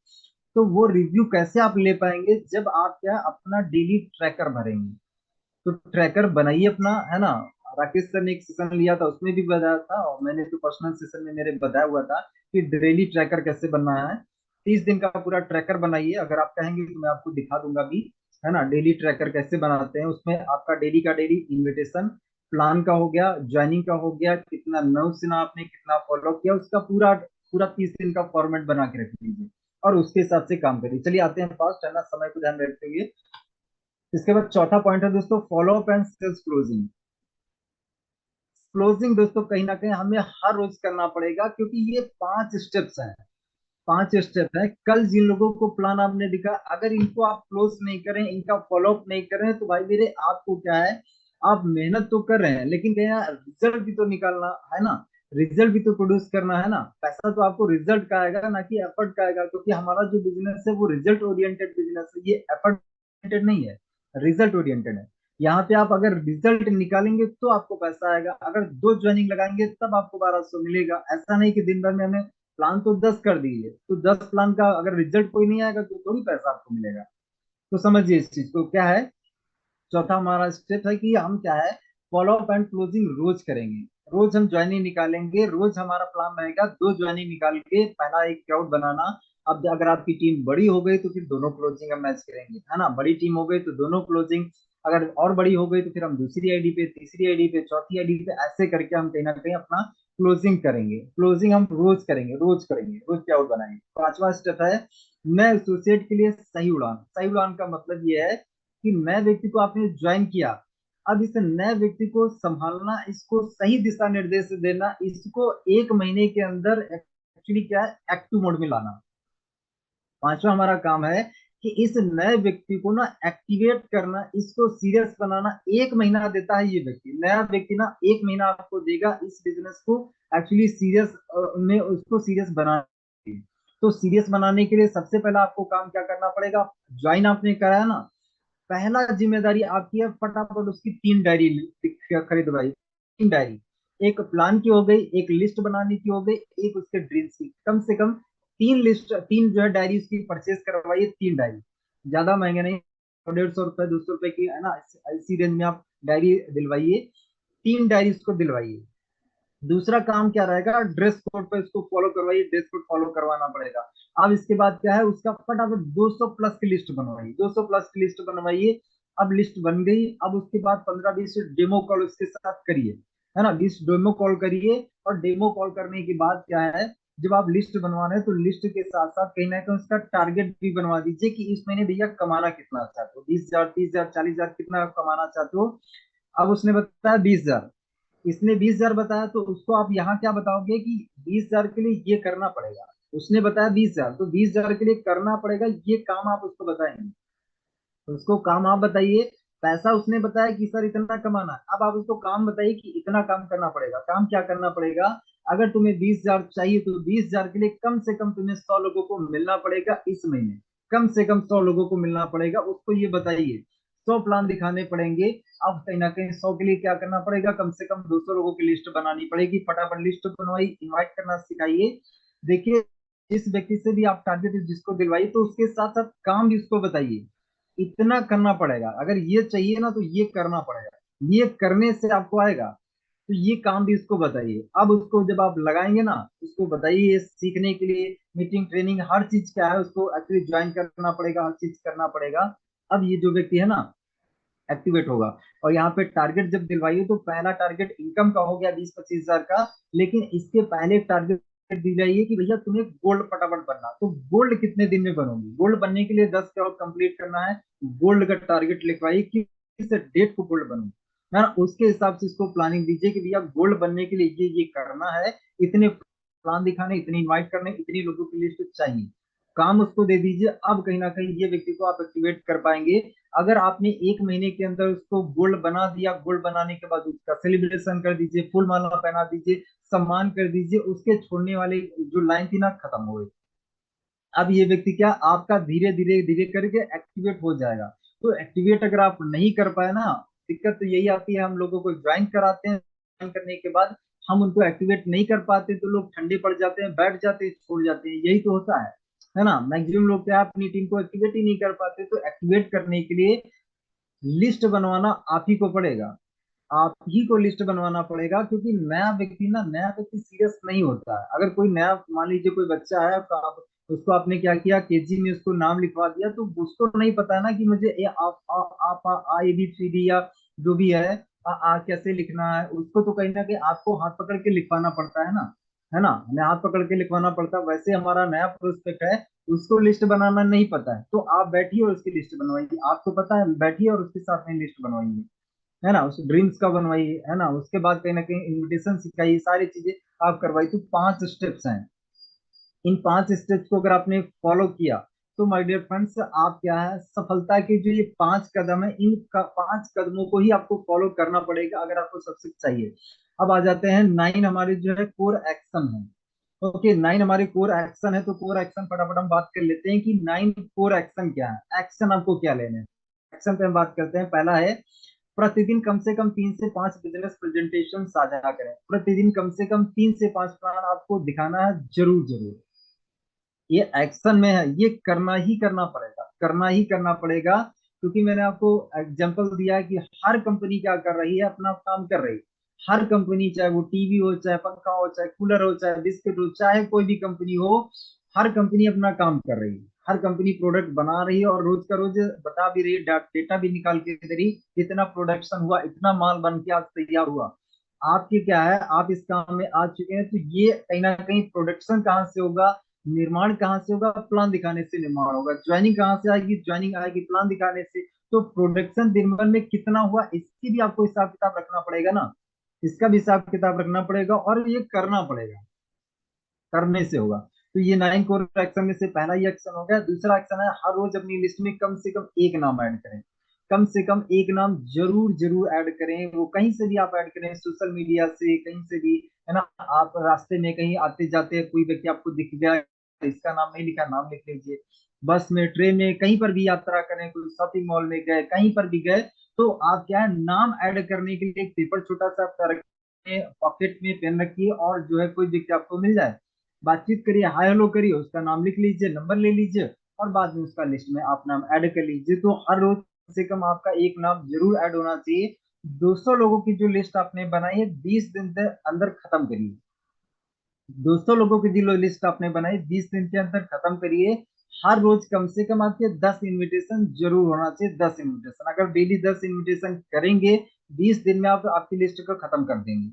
तो वो रिव्यू कैसे आप ले पाएंगे, जब आप क्या अपना डेली ट्रैकर भरेंगे। तो ट्रैकर बनाइए अपना, है ना। राकेश सर ने एक सेशन लिया था उसमें भी बताया था, और मैंने तो पर्सनल सेशन में मेरे बताया हुआ था कि डेली ट्रैकर कैसे बनना है। 30 दिन का पूरा ट्रैकर बनाइए, अगर आप कहेंगे तो मैं आपको दिखा दूंगा भी, है ना। डेली ट्रैकर कैसे बनाते हैं, उसमें आपका डेली का डेली इन्विटेशन प्लान का हो गया, ज्वाइनिंग का हो गया, कितना नौ आपने कितना फॉलो किया, उसका पूरा पूरा 30 दिन का फॉर्मेट बना के रख लीजिए और उसके हिसाब से काम करिए। चलिए आते हैं फास्ट, है ना, समय को ध्यान रखते हुए। इसके बाद चौथा पॉइंट है दोस्तों, follow up and sales closing. Closing दोस्तों कहीं ना कहीं हमें हर रोज करना पड़ेगा, क्योंकि ये 5 स्टेप्स हैं, 5 स्टेप है। कल जिन लोगों को प्लान आपने दिखा, अगर इनको आप क्लोज नहीं करें, इनका फॉलो अप नहीं करें, तो भाई मेरे आपको क्या है, आप मेहनत तो कर रहे हैं लेकिन कहीं रिजल्ट भी तो निकालना है ना, रिजल्ट भी तो प्रोड्यूस करना है ना। पैसा तो आपको रिजल्ट का आएगा ना कि एफर्ट का आएगा, क्योंकि हमारा जो बिजनेस है वो रिजल्ट ओरिएंटेड बिजनेस है, ये एफर्ट ओरिएंटेड नहीं है, रिजल्ट ओरिएंटेड है। यहाँ पे आप अगर रिजल्ट निकालेंगे तो आपको पैसा आएगा, अगर 2 ज्वाइनिंग लगाएंगे तब आपको 1200 मिलेगा। ऐसा नहीं कि दिन भर में हमें प्लान तो 10 कर दिए, तो 10 प्लान का अगर रिजल्ट कोई नहीं आएगा तो थोड़ी पैसा आपको मिलेगा। तो समझिए इस चीज को क्या है। चौथा हमारा स्टेप है कि हम क्या है, फॉलो अप एंड क्लोजिंग रोज करेंगे। रोज हम ज्वाइनिंग निकालेंगे, रोज हमारा प्लान रहेगा 2 ज्वाइनिंग निकाल के पहला एक क्राउड बनाना। अब अगर आपकी टीम बड़ी हो गई तो फिर दोनों क्लोजिंग हम मैच करेंगे, है ना। बड़ी टीम हो गई तो दोनों क्लोजिंग, अगर और बड़ी हो गई तो फिर हम दूसरी आईडी पे, तीसरी आईडी पे, चौथी आईडी पे, ऐसे करके हम कहीं ना कहीं अपना क्लोजिंग करेंगे। क्लोजिंग हम रोज करेंगे, रोज करेंगे, रोज क्राउड बनाएंगे। पांचवा स्टेप है नए एसोसिएट के लिए सही उड़ान। सही उड़ान का मतलब ये है कि नए व्यक्ति को आपने ज्वाइन किया, अब इस नए व्यक्ति को संभालना, इसको सही दिशा निर्देश देना, इसको 1 महीने के अंदर एक्चुअली क्या है, एक्टिव मोड में लाना। पांचवा हमारा काम है कि इस नए व्यक्ति को ना एक्टिवेट करना, इसको सीरियस बनाना। 1 महीना देता है ये व्यक्ति, नया व्यक्ति ना 1 महीना आपको देगा इस बिजनेस को एक्चुअली सीरियस में, उसको सीरियस बनाना। तो सीरियस बनाने के लिए सबसे पहला आपको काम क्या करना पड़ेगा, ज्वाइन आपने कराया ना, पहला जिम्मेदारी आपकी है फटाफट उसकी 3 डायरी खरीदवाई। 3 डायरी, एक प्लान की हो गई, एक लिस्ट बनाने की हो गई, एक उसके ड्रीम्स की, कम से कम 3 लिस्ट, 3 जो है डायरी उसकी परचेज करवाइए। 3 डायरी, ज्यादा महंगे नहीं, 150 रुपए 200 रुपए की, है ना, इसी रेंज में आप डायरी दिलवाइए। 3 डायरी उसको दिलवाइए। दूसरा काम क्या रहेगा, ड्रेस कोड पे उसको फॉलो करवाइए, ड्रेस कोड फॉलो करवाना पड़ेगा। अब इसके बाद क्या है, उसका फटाफट 200 प्लस की लिस्ट बनवाइए, 200 प्लस की लिस्ट बनवाइए। अब लिस्ट बन गई, अब उसके बाद 15-20 डेमो कॉल उसके साथ करिए, है ना, 20 डेमो कॉल करिए। और डेमो कॉल करने के बाद क्या है, जब आप लिस्ट बनवा रहे हैं तो लिस्ट के साथ साथ कहीं ना कहीं उसका टारगेट भी बनवा दीजिए कि इस महीने भैया कमाना कितना चाहते हो, 20,000, 30,000, 40,000 कितना कमाना चाहते हो। अब उसने बताया 20,000, इसने 20,000 बताया, तो उसको आप यहाँ क्या बताओगे कि 20,000 के लिए ये करना पड़ेगा। उसने बताया 20,000, तो 20,000 के लिए करना पड़ेगा ये काम आप उसको बताएंगे, तो उसको काम आप बताइए। पैसा उसने बताया कि सर इतना कमाना है, अब आप उसको काम बताइए कि इतना काम करना पड़ेगा। काम क्या करना पड़ेगा, अगर तुम्हें 20,000 चाहिए तो 20,000 के लिए कम से कम तुम्हें 100 लोगों को मिलना पड़ेगा इस महीने, कम से कम 100 लोगों को मिलना पड़ेगा, उसको ये बताइए। 100 प्लान दिखाने पड़ेंगे। अब कहीं ना कहीं 100 के लिए क्या करना पड़ेगा, कम से कम 200 लोगों की लिस्ट बनानी पड़ेगी। फटाफट लिस्ट बनवाई, इनवाइट करना सिखाइए। देखिए, जिस व्यक्ति से भी आप टारगेट जिसको दिलवाइए, तो उसके साथ साथ काम भी उसको बताइए। इतना करना पड़ेगा, अगर ये चाहिए ना तो ये करना पड़ेगा। ये करने से आपको आएगा, तो ये काम भी उसको बताइए। अब उसको जब आप लगाएंगे ना, उसको बताइए सीखने के लिए मीटिंग ट्रेनिंग हर चीज क्या है, उसको एक्चुअली ज्वाइन करना पड़ेगा, हर चीज करना पड़ेगा। अब ये जो व्यक्ति है ना एक्टिवेट होगा। और यहाँ पे टारगेट जब दिलवाइए तो पहला टारगेट इनकम का हो गया 20-25 हजार का, लेकिन इसके पहले टारगेट दिलाइए कि भैया तुम्हें गोल्ड फटाफट बनना। तो गोल्ड कितने दिन में बनोगे, गोल्ड बनने के लिए 10 करोड़ कंप्लीट करना है। गोल्ड का टारगेट लिखवाइए कि इस डेट को गोल्ड बनूंगा, है ना। उसके हिसाब से इसको प्लानिंग दीजिए कि भैया गोल्ड बनने के लिए ये करना है, इतने प्लान दिखाने, इतने इनवाइट करने, इतनी लोगों की लिस्ट चाहिए। काम उसको दे दीजिए। अब कहीं ना कहीं ये व्यक्ति को आप एक्टिवेट कर पाएंगे। अगर आपने 1 महीने के अंदर उसको गोल्ड बना दिया, गोल्ड बनाने के बाद उसका सेलिब्रेशन कर दीजिए, फूल माला पहना दीजिए, सम्मान कर दीजिए, उसके छोड़ने वाली जो लाइन थी ना खत्म हो गई। अब ये व्यक्ति क्या आपका धीरे धीरे धीरे करके एक्टिवेट हो जाएगा। तो एक्टिवेट अगर आप नहीं कर पाए ना, दिक्कत तो यही आती है, हम लोगों को ज्वाइन कराते हैं, ज्वाइन करने के बाद हम उनको एक्टिवेट नहीं कर पाते तो लोग ठंडे पड़ जाते हैं, बैठ जाते हैं, छोड़ जाते हैं। यही तो होता है ना। मैक्सिमम लोग क्या अपनी टीम को एक्टिवेट ही नहीं कर पाते। तो एक्टिवेट करने के लिए लिस्ट बनवाना आप ही को पड़ेगा, आप ही को लिस्ट बनवाना पड़ेगा। क्योंकि नया व्यक्ति सीरियस नहीं होता है। अगर कोई नया, मान लीजिए कोई बच्चा है तो आप उसको आपने क्या किया, केजी में उसको नाम लिखवा दिया, तो उसको नहीं पता है ना कि मुझे ए आ ए बी सी डी या जो भी है आ कैसे लिखना है। उसको तो कहीं ना कहीं आपको हाथ पकड़ के लिखवाना पड़ता है ना, हमें हाथ पकड़ के लिखवाना पड़ता है। वैसे हमारा नया प्रोस्पेक्ट है, उसको लिस्ट बनाना नहीं पता है, तो आप बैठिए और उसकी लिस्ट बनवाइए। आपको पता है, बैठिए और उसके साथ में लिस्ट बनवाइए, है ना। उस ड्रीम्स का बनवाइए, है ना। उसके बाद कहीं ना कहीं इनविटेशन सिखाइए, सारी चीजें आप करवाइए। तो 5 स्टेप्स हैं। इन 5 स्टेप्स को अगर आपने फॉलो किया तो माय डियर फ्रेंड्स, आप क्या है, सफलता के जो ये 5 कदम है, इन 5 कदमों को ही आपको फॉलो करना पड़ेगा अगर आपको सक्सेस चाहिए। अब आ जाते हैं 9 हमारे जो है कोर एक्शन है। ओके, 9 हमारे कोर एक्शन है। तो कोर एक्शन फटाफट हम बात कर लेते हैं कि 9 कोर एक्शन क्या है, एक्शन आपको क्या लेने हैं। एक्शन पे हम बात करते हैं। पहला है, प्रतिदिन कम से कम 3 से 5 बिजनेस प्रेजेंटेशन साझा करें। प्रतिदिन कम से कम 3 से 5 प्लान आपको दिखाना है, जरूर जरूर। ये एक्शन में है, ये करना ही करना पड़ेगा, करना ही करना पड़ेगा। क्योंकि मैंने आपको एग्जांपल दिया है कि हर कंपनी क्या कर रही है, अपना काम कर रही है। हर कंपनी, चाहे वो टीवी हो, चाहे पंखा हो, चाहे कूलर हो, चाहे बिस्किट हो, चाहे कोई भी कंपनी हो, हर कंपनी अपना काम कर रही है। हर कंपनी प्रोडक्ट बना रही है और रोज का रोज बता भी रही है, डेटा भी निकाल के दे रही, इतना प्रोडक्शन हुआ, इतना माल बन के आज तैयार हुआ। आपके क्या है, आप इस काम में आ चुके हैं, तो ये कहीं ना कहीं प्रोडक्शन कहाँ से होगा, निर्माण कहाँ से होगा, प्लान दिखाने से निर्माण होगा। ज्वाइनिंग कहाँ से आएगी, ज्वाइनिंग आएगी प्लान दिखाने से। तो प्रोडक्शन दिन भर में कितना हुआ, इसकी भी आपको हिसाब किताब रखना पड़ेगा ना। इसका भी हिसाब किताब रखना पड़ेगा और ये करना पड़ेगा, करने से होगा। तो ये 9 कोर एक्शन में से पहला ही एक्शन हो गया। दूसरा एक्शन है, हर रोज अपनी लिस्ट में कम से कम एक नाम ऐड करें। कम से कम एक नाम जरूर जरूर ऐड करें। वो कहीं से भी आप ऐड करें, सोशल मीडिया से, कहीं से भी, है ना। आप रास्ते में कहीं आते जाते कोई व्यक्ति आपको दिख गया, इसका नाम नहीं लिखा, नाम लिख लीजिए। बस में, ट्रेन में, कहीं पर भी यात्रा करें, कोई शॉपिंग मॉल में गए, कहीं पर भी गए, तो आप क्या है, नाम ऐड करने के लिए एक पेपर छोटा सा आप रखें, पॉकेट में पेन रखिए, और जो है कोई व्यक्ति आपको मिल जाए, बातचीत करिए, हाय हेलो करिए, उसका नाम लिख लीजिए, नंबर ले लीजिए, और बाद में उसका लिस्ट में आप नाम ऐड कर लीजिए। तो हर रोज कम से कम आपका एक नाम जरूर ऐड होना चाहिए। 200 लोगों की जो लिस्ट आपने बनाई है, 20 दिन के अंदर खत्म करिए। 200 लोगों की जो लिस्ट आपने बनाई, 20 दिन के अंदर खत्म करिए। हर रोज कम से कम आपके 10 इनविटेशन जरूर होना चाहिए। 10 इनविटेशन, अगर डेली 10 इनविटेशन करेंगे, 20 दिन में आप आपकी लिस्ट को खत्म कर देंगे,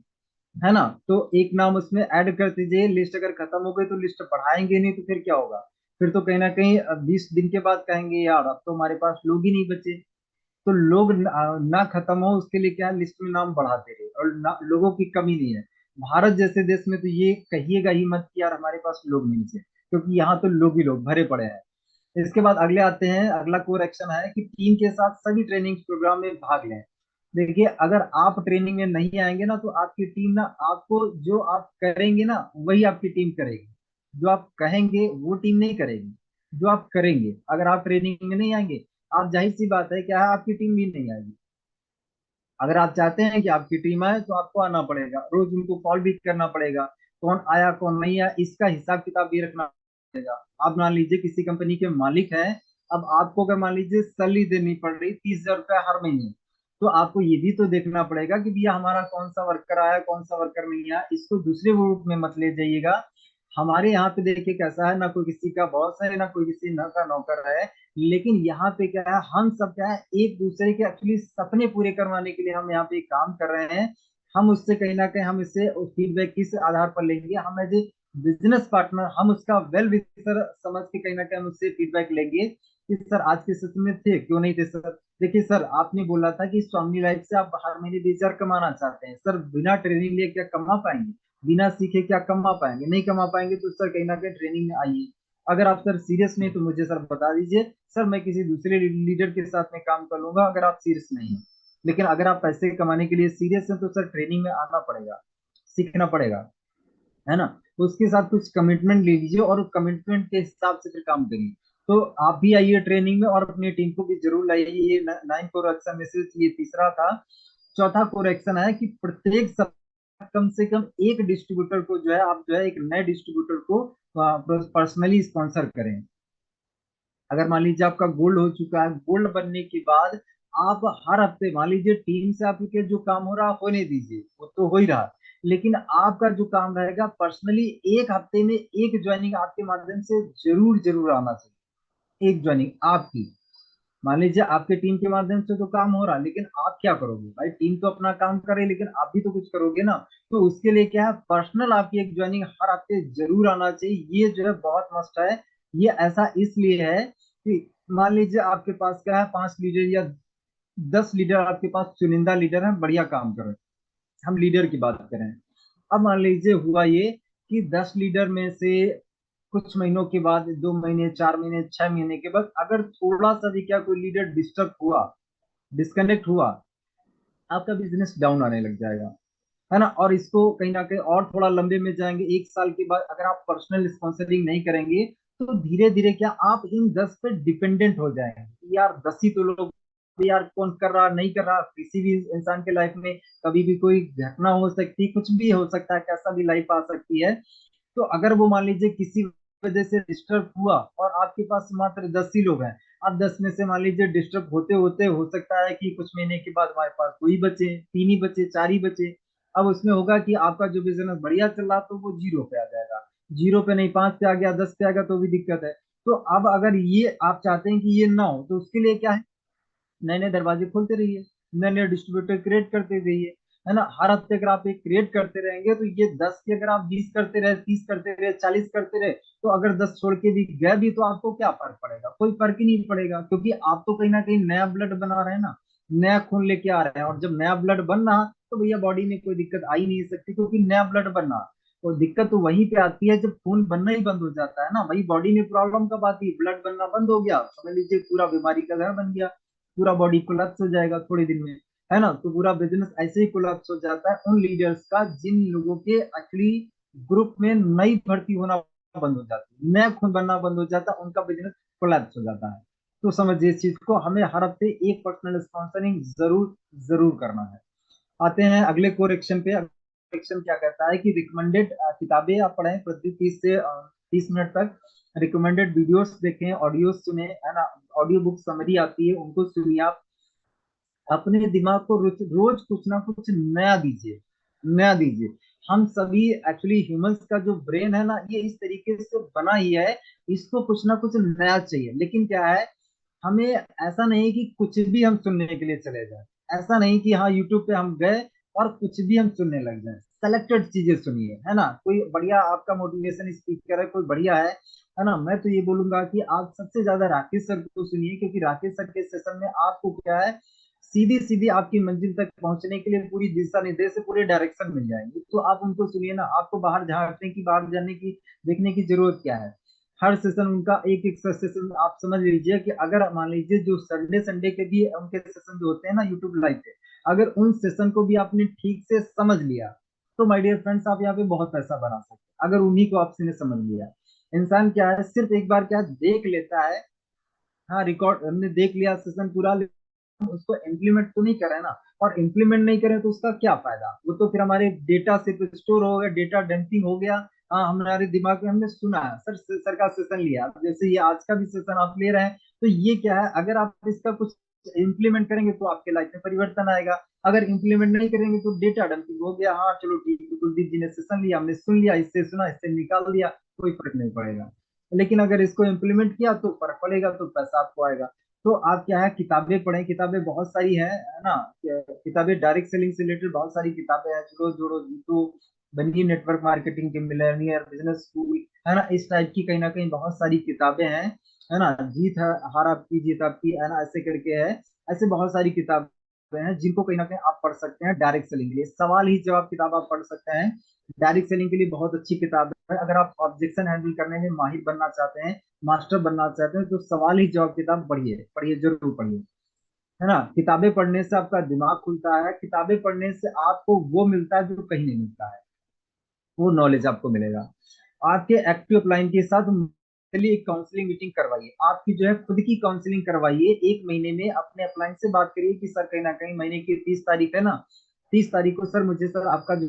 है ना। तो एक नाम उसमें ऐड कर दीजिए। लिस्ट अगर खत्म हो गई तो लिस्ट बढ़ाएंगे नहीं, तो फिर क्या होगा, फिर तो कहीं ना कहीं 20 दिन के बाद कहेंगे यार अब तो हमारे पास लोग ही नहीं बचे। तो लोग ना खत्म हो उसके लिए क्या है, लिस्ट में नाम बढ़ाते रहे, और लोगों की कमी नहीं है। भारत जैसे देश में तो ये कहिएगा ही मत कि यार हमारे पास लोग नहीं बचे, क्योंकि यहाँ तो लोग ही लोग भरे पड़े हैं। इसके बाद अगले आते हैं, अगला कोर एक्शन है कि टीम के साथ सभी ट्रेनिंग प्रोग्राम में भाग लें। देखिए, अगर आप ट्रेनिंग में नहीं आएंगे ना, तो आपकी टीम ना, आपको जो आप करेंगे ना वही आपकी टीम करेगी। जो आप कहेंगे वो टीम नहीं करेगी, जो आप करेंगे। अगर आप ट्रेनिंग में नहीं आएंगे, आप जाहिर सी बात है क्या है, आपकी टीम भी नहीं आएगी। अगर आप चाहते हैं कि आपकी टीम आए तो आपको आना पड़ेगा, रोज उनको कॉल भी करना पड़ेगा, कौन आया कौन नहीं आया इसका हिसाब किताब भी रखना पड़ेगा। आप मान लीजिए किसी कंपनी के मालिक हैं, अब आपको अगर मान लीजिए सैलरी देनी पड़ रही 30,000 रुपया हर महीने, तो आपको ये भी तो देखना पड़ेगा कि भैया हमारा कौन सा वर्कर आया कौन सा वर्कर नहीं आया, इसको दूसरे रूप में मत ले जाइएगा। हमारे यहाँ पे देखिए कैसा है, ना कोई किसी का बॉस है ना कोई किसी न का नौकर है, लेकिन यहाँ पे क्या है, हम सब क्या है एक दूसरे के एक्चुअली सपने पूरे करवाने के लिए हम यहाँ पे काम कर रहे हैं। हम उससे कहीं ना कहीं हम इससे फीडबैक किस आधार पर लेंगे, हम एज ए बिजनेस पार्टनर हम उसका वेल विशर समझ के कहीं ना कहीं हम उससे फीडबैक लेंगे कि सर आज के सेशन में थे क्यों नहीं थे सर। देखिए सर आपने बोला था कि स्वामी लाइफ से आप हर महीने 20,000 कमाना चाहते हैं, सर बिना ट्रेनिंग लिए क्या कमा पाएंगे? बिना सीखे क्या कमा पाएंगे? नहीं कमा पाएंगे, तो सर कहीं ना कहीं ट्रेनिंग में आइए। अगर आप सर सीरियस नहीं तो मुझे सर बता दीजिए, सर मैं किसी दूसरे लीडर के साथ में काम कर लूंगा अगर आप सीरियस नहीं है। लेकिन अगर आप पैसे कमाने के लिए सीरियस हैं तो सर ट्रेनिंग में आना पड़ेगा, सीखना पड़ेगा, है ना। तो उसके साथ कुछ कमिटमेंट ले लीजिए और कमिटमेंट के हिसाब से फिर काम करिए। तो आप भी आइए ट्रेनिंग में और अपनी टीम को भी जरूर लाइए। ये 9 कोर एक्शन में से ये तीसरा था। चौथा कोर एक्शन है कि प्रत्येक सप्ताह कम से कम एक डिस्ट्रीब्यूटर को जो है आप जो है एक नए डिस्ट्रीब्यूटर को पर्सनली स्पॉन्सर करें। अगर मान लीजिए आपका गोल्ड हो चुका है, गोल्ड बनने के बाद आप हर हफ्ते मान लीजिए टीम से आपके जो काम हो रहा होने दीजिए, वो तो हो ही रहा, लेकिन आपका जो काम रहेगा पर्सनली एक हफ्ते में एक ज्वाइनिंग आपके माध्यम से जरूर जरूर आना चाहिए। एक ज्वाइनिंग आपकी, मान लीजिए आपके टीम के माध्यम से तो काम हो रहा, लेकिन आप क्या करोगे भाई? टीम तो अपना काम करे लेकिन आप भी तो कुछ करोगे ना। तो उसके लिए क्या है, पर्सनल आपकी एक ज्वाइनिंग हर हफ्ते जरूर आना चाहिए, ये जो है बहुत मस्ट है। ये ऐसा इसलिए है कि मान लीजिए आपके पास क्या है 5 लीडर या 10 लीडर आपके पास चुनिंदा लीडर हैं, बढ़िया काम कर रहे हैं, हम लीडर की बात करें। अब मान लीजिए हुआ ये कि 10 लीडर में से कुछ महीनों के बाद, 2 महीने 4 महीने 6 महीने के बाद अगर थोड़ा सा भी क्या कोई लीडर डिस्टर्ब हुआ, डिस्कनेक्ट हुआ, आपका बिजनेस डाउन आने लग जाएगा, है ना। और इसको कहीं ना कहीं और थोड़ा लंबे में जाएंगे, 1 साल के बाद अगर आप पर्सनल स्पॉन्सरिंग नहीं करेंगे तो धीरे धीरे क्या आप इन 10 पे डिपेंडेंट हो जाएंगे कि यार 10 ही तो लोग, यार कौन कर रहा नहीं कर रहा। किसी भी इंसान के लाइफ में कभी भी कोई घटना हो सकती, कुछ भी हो सकता है, कैसा भी लाइफ आ सकती है। तो अगर वो मान लीजिए किसी वजह से डिस्टर्ब हुआ और आपके पास मात्र 10 ही लोग हैं, आप 10 में से मान लीजिए डिस्टर्ब होते होते हो सकता है कि कुछ महीने के बाद हमारे पास 2 ही बचे, 3 ही बचे, 4 ही बचे। अब उसमें होगा कि आपका जो बिजनेस बढ़िया चल रहा तो वो जीरो पे आ जाएगा, जीरो पे नहीं 5 पे आ गया, 10 पे आ गया तो भी दिक्कत है। तो अब अगर ये आप चाहते हैं कि ये ना हो तो उसके लिए क्या है, नए नए दरवाजे खोलते रहिए, नए नए डिस्ट्रीब्यूटर क्रिएट करते रहिए, है ना। हर हफ्ते अगर आप एक क्रिएट करते रहेंगे तो ये 10 के अगर आप 20 करते रहे, 30 करते रहे, 40 करते रहे, तो अगर 10 छोड़ के भी गए भी तो आपको क्या फर्क पड़ेगा? कोई फर्क ही नहीं पड़ेगा, क्योंकि आप तो कहीं ना कहीं नया ब्लड बना रहे हैं ना, नया खून लेके आ रहे हैं। और जब नया ब्लड बन रहा तो भैया बॉडी में कोई दिक्कत आ ही नहीं सकती, क्योंकि नया ब्लड बनना। तो दिक्कत तो वहीं पे आती है जब खून बनना ही बंद हो जाता है ना, वही बॉडी में प्रॉब्लम कब आती है, ब्लड बनना बंद हो गया समझ लीजिए पूरा बीमारी का घर बन गया, पूरा बॉडी कोलैप्स हो जाएगा थोड़े दिन में, है ना। तो पूरा बिजनेस ऐसे ही कोलैप्स हो जाता है उन लीडर्स का जिन लोगों के एक्चुअली ग्रुप में नई भर्ती होना बंद हो जाती है, नया खून बनना बंद हो जाता है, उनका बिजनेस कोलैप्स हो जाता है। तो समझिए इस चीज को, हमें हर हफ्ते एक पर्सनल स्पॉन्सरिंग जरूर जरूर करना है। आते हैं अगले कोर एक्शन पे। एक्शन क्या कहता है कि रिकमेंडेड किताबें आप पढ़ें प्रति 30 से 30 मिनट तक, रिकमेंडेड वीडियोस देखें, ऑडियो सुने, है ना। ऑडियो बुक समरी आती है उनको सुनिए आप। अपने दिमाग को रोज रोज कुछ ना कुछ नया दीजिए, नया दीजिए। हम सभी एक्चुअली ह्यूमंस का जो ब्रेन है ना ये इस तरीके से बना ही है, इसको कुछ ना कुछ नया चाहिए। लेकिन क्या है, हमें ऐसा नहीं कि कुछ भी हम सुनने के लिए चले जाए, ऐसा नहीं कि हाँ यूट्यूब पे हम गए और कुछ भी हम सुनने लग जाए। सेलेक्टेड चीजें सुनिए, है ना। कोई बढ़िया आपका मोटिवेशन स्पीकर है, कोई बढ़िया है ना। मैं तो ये बोलूंगा कि आप सबसे ज्यादा राकेश सर को सुनिए, क्योंकि राकेश सर के सेशन में आपको क्या है, सीधी सीधी आपकी मंजिल तक पहुंचने के लिए पूरी दिशा निर्देश से पूरे डायरेक्शन मिल जाएंगे। तो आप उनको सुनिए ना, आपको बाहर झांकने की, बाहर जाने की, देखने की जरूरत क्या है। हर सेशन उनका एक एक सेशन आप समझ लीजिए कि अगर मान लीजिए जो संडे संडे के भी उनके सेशन जो होते हैं ना यूट्यूब लाइव पे, अगर उन सेशन को भी आपने ठीक से समझ लिया तो माय डियर फ्रेंड्स आप यहाँ पे बहुत पैसा बना सकते हैं, अगर उन्हीं को आपने समझ लिया। इंसान क्या है, सिर्फ एक बार क्या देख लेता है, हाँ रिकॉर्ड हमने देख लिया सेशन पूरा, हम उसको इम्प्लीमेंट तो नहीं करें ना। और इम्प्लीमेंट नहीं करें तो उसका क्या फायदा, वो तो फिर हमारे डेटा से स्टोर हो गया, डेटा डंपिंग हो गया। हाँ हमारे दिमाग में हमने सुना है सर, सर का सेशन लिया, अब जैसे ये आज का भी सेशन आप ले रहे हैं, तो ये क्या है, अगर आप इसका कुछ इम्प्लीमेंट करेंगे तो आपके लाइफ में परिवर्तन आएगा। अगर इम्प्लीमेंट नहीं करेंगे तो डेटा डंपिंग हो गया, हाँ चलो ठीक है, कुलदीप जी ने सेशन लिया, हमने सुन लिया, इससे सुना इससे निकाल दिया, कोई फर्क नहीं पड़ेगा। लेकिन अगर इसको इम्प्लीमेंट किया तो फर्क पड़ेगा, तो पैसा आपको आएगा। तो आप क्या है, किताबें पढ़ें, किताबें बहुत सारी है ना। किताबें डायरेक्ट सेलिंग से रिलेटेड बहुत सारी किताबें हैं, जोड़ो जोड़ो जीतो, बनिए नेटवर्क मार्केटिंग के मिलेनियर बिजनेस स्कूल, है ना, इस टाइप की कहीं ना कहीं बहुत सारी किताबें हैं, है ना, जीत है, हार आपकी जीत आपकी, है ना, ऐसे करके है। ऐसे बहुत सारी किताबें हैं जिनको कहीं ना कहीं आप पढ़ सकते हैं डायरेक्ट सेलिंग के लिए, सवाल ही जवाब किताब आप पढ़ सकते हैं। डायरेक्ट सेलिंग के लिए बहुत अच्छी किताब है, अगर आप ऑब्जेक्शन हैंडल करने में माहिर बनना चाहते हैं, मास्टर बनना चाहते हैं, तो सवाल ही जवाब किताब पढ़िए, पढ़िए जरूर पढ़िए, है ना। किताबें पढ़ने से आपका दिमाग खुलता है, किताबें पढ़ने से आपको वो मिलता है जो कहीं नहीं मिलता है, वो नॉलेज आपको मिलेगा। आपके एक्टिव अपलाइन के साथ चलिए एक काउंसलिंग मीटिंग करवाइए, आपकी जो है खुद की काउंसलिंग करवाइए, एक महीने में अपने अपलाइन से बात करिए कि सर कहीं ना कहीं महीने की 30 तारीख है ना, 30 तारीख को सर मुझे सर आपका जो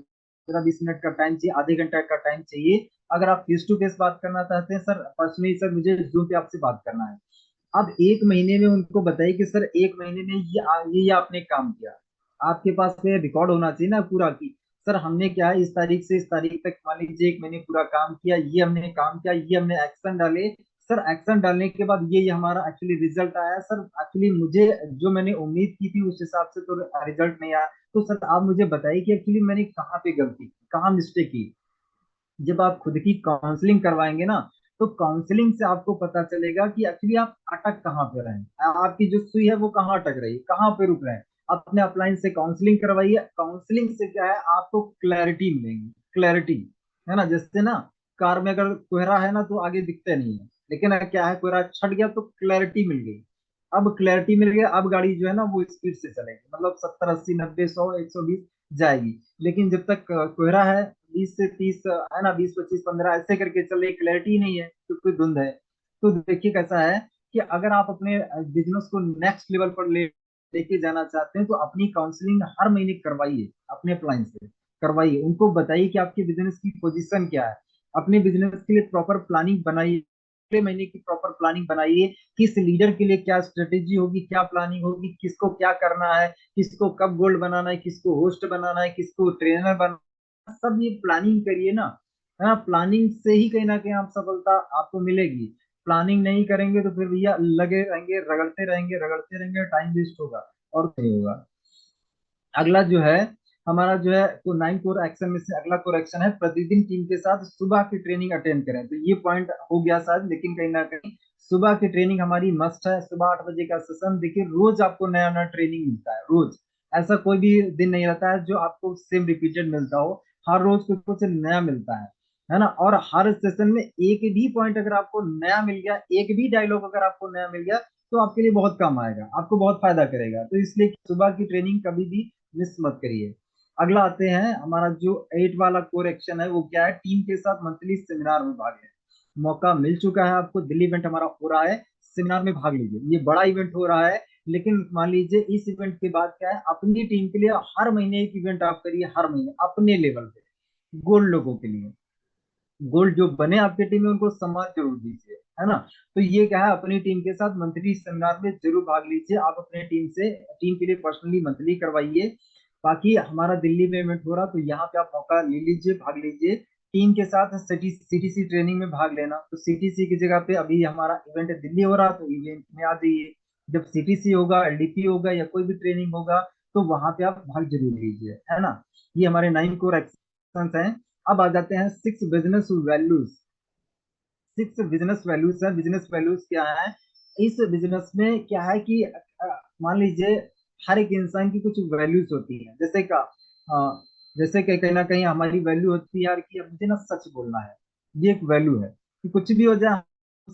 15-20 मिनट का टाइम चाहिए, आधे घंटे का टाइम चाहिए। अगर आप फेस टू फेस बात करना चाहते हैं सर, पर्सनली सर मुझे जूम पे आपसे बात करना है। अब एक महीने में उनको बताइए कि सर एक महीने में ये आपने काम किया, आपके पास में रिकॉर्ड होना चाहिए ना पूरा की सर हमने क्या है इस तारीख से इस तारीख तक, मान लीजिए एक महीने पूरा काम किया, ये हमने काम किया, ये हमने एक्शन डाले, सर एक्शन डालने के बाद ये हमारा एक्चुअली रिजल्ट आया सर, एक्चुअली मुझे जो मैंने उम्मीद की थी उस हिसाब से तो रिजल्ट नहीं आया, तो सर आप मुझे बताइए कि एक्चुअली मैंने कहाँ पे गलती की, कहाँ मिस्टेक की। जब आप खुद की काउंसलिंग करवाएंगे ना, तो काउंसलिंग से आपको पता चलेगा कि एक्चुअली आप अटक कहाँ पे रहे हैं, आपकी जो सुई है वो कहाँ अटक रही है, कहाँ पे रुक रहे हैं। अपने अपलाइन से काउंसलिंग करवाइए, काउंसलिंग से क्या है आपको क्लैरिटी मिलेगी, क्लैरिटी, है ना। जैसे ना कार में अगर कोहरा है ना तो आगे दिखते नहीं है, लेकिन अगर क्या है कोहरा छट गया तो क्लैरिटी मिल गई। अब क्लैरिटी मिल गई, अब गाड़ी जो है ना वो स्पीड से चलेगी, मतलब 70 80 90 100 120 जाएगी। लेकिन जब तक कोहरा है 20 से 30, है ना, 20 25 15 ऐसे करके चल रही, क्लैरिटी नहीं है क्योंकि धुंध है। तो देखिए कैसा है कि अगर आप अपने बिजनेस को नेक्स्ट लेवल पर लेके जाना चाहते हैं तो अपनी काउंसलिंग हर महीने करवाइए, अपने क्लाइंट से करवाइए, उनको बताइए कि आपके बिजनेस की पोजीशन क्या है, अपने बिजनेस के लिए प्रॉपर प्लानिंग बनाइए, अगले महीने की प्रॉपर प्लानिंग बनाइए, किस लीडर के लिए क्या स्ट्रेटेजी होगी, क्या प्लानिंग होगी, किसको क्या करना है, किसको कब गोल्ड बनाना है, किसको होस्ट बनाना है, किसको ट्रेनर बनाना है, सब ये प्लानिंग करिए ना, है ना। प्लानिंग से ही कहीं ना कहीं आप सफलता आपको मिलेगी। प्लानिंग नहीं करेंगे तो फिर भैया लगे रहेंगे, रगड़ते रहेंगे, टाइम वेस्ट होगा और नहीं होगा। अगला जो है हमारा जो है तो 9 कोर एक्शन में से अगला कोर एक्शन है, प्रतिदिन टीम के साथ सुबह की ट्रेनिंग अटेंड करें, तो ये पॉइंट हो गया शायद, लेकिन कहीं ना कहीं सुबह की ट्रेनिंग हमारी मस्ट है, सुबह 8 बजे का सेशन, देखिए रोज आपको नया नया ट्रेनिंग मिलता है, रोज, ऐसा कोई भी दिन नहीं रहता है जो आपको सेम रिपीटेड मिलता हो, हर रोज कुछ कुछ नया मिलता है ना। और हर सेशन में एक भी पॉइंट अगर आपको नया मिल गया, एक भी डायलॉग अगर आपको नया मिल गया, तो आपके लिए बहुत काम आएगा, आपको बहुत फायदा करेगा, तो इसलिए सुबह की ट्रेनिंग कभी भी मिस मत करिए। अगला आते हैं हमारा जो 8 वाला कोर एक्शन है, वो क्या है, टीम के साथ मंथली सेमिनार में भाग लें। मौका मिल चुका है आपको, दिल्ली इवेंट हमारा हो रहा है, सेमिनार में भाग लीजिए, ये बड़ा इवेंट हो रहा है। लेकिन मान लीजिए इस इवेंट के बाद क्या है, अपनी टीम के लिए हर महीने एक इवेंट आप करिए, हर महीने अपने लेवल पे गोल्ड लोगों के लिए, गोल्ड जो बने आपके टीम में उनको सम्मान जरूर दीजिए, है ना। तो ये क्या है, अपनी टीम के साथ मंथली सेमिनार में जरूर भाग लीजिए, आप अपने टीम से, टीम के लिए पर्सनली मंथली करवाइए। बाकी हमारा दिल्ली में इवेंट हो रहा तो यहाँ पे आप मौका ले लीजिए, भाग लीजिए, टीम के साथ सीटीसी ट्रेनिंग में भाग लेना, तो सीटीसी की जगह पे अभी हमारा इवेंट दिल्ली हो रहा तो इवेंट में आ जाइए, जब सीटीसी होगा, एलडीपी होगा या कोई भी ट्रेनिंग होगा तो वहां पे आप भाग जरूर लीजिए, है ना। ये हमारे 9 कोर एक्शंस हैं। अब आ जाते हैं 6 बिजनेस वैल्यूज। 6 बिजनेस वैल्यूज है, बिजनेस वैल्यूज क्या है, इस बिजनेस में क्या है कि मान लीजिए हर एक इंसान की कुछ वैल्यूज होती है, जैसे कि कहीं ना कहीं हमारी वैल्यू होती है यार कि अब मुझे ना सच बोलना है, ये एक वैल्यू है कि कुछ भी हो जाए हम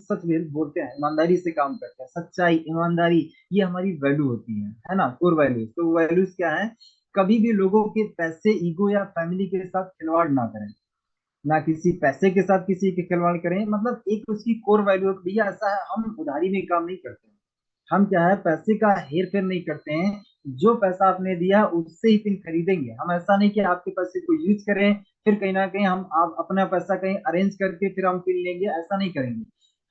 सच बोलते हैं, ईमानदारी से काम करते हैं, सच्चाई ईमानदारी, ये हमारी वैल्यू होती है ना, कोर वैल्यूज। तो वैल्यूज क्या है, कभी भी लोगों के पैसे, ईगो या फैमिली के साथ खिलवाड़ ना करें, ना किसी पैसे के साथ किसी के खिलवाड़ करें, मतलब एक उसकी कोर वैल्यू भैया ऐसा है, हम उधारी में काम नहीं करते, हम क्या है, पैसे का हेर फेर नहीं करते हैं। जो पैसा आपने दिया उससे ही पिन खरीदेंगे हम। ऐसा नहीं कि आपके पैसे को यूज करें फिर कहीं ना कहीं हम आप अपना पैसा कहीं अरेंज करके फिर हम पिन लेंगे, ऐसा नहीं करेंगे।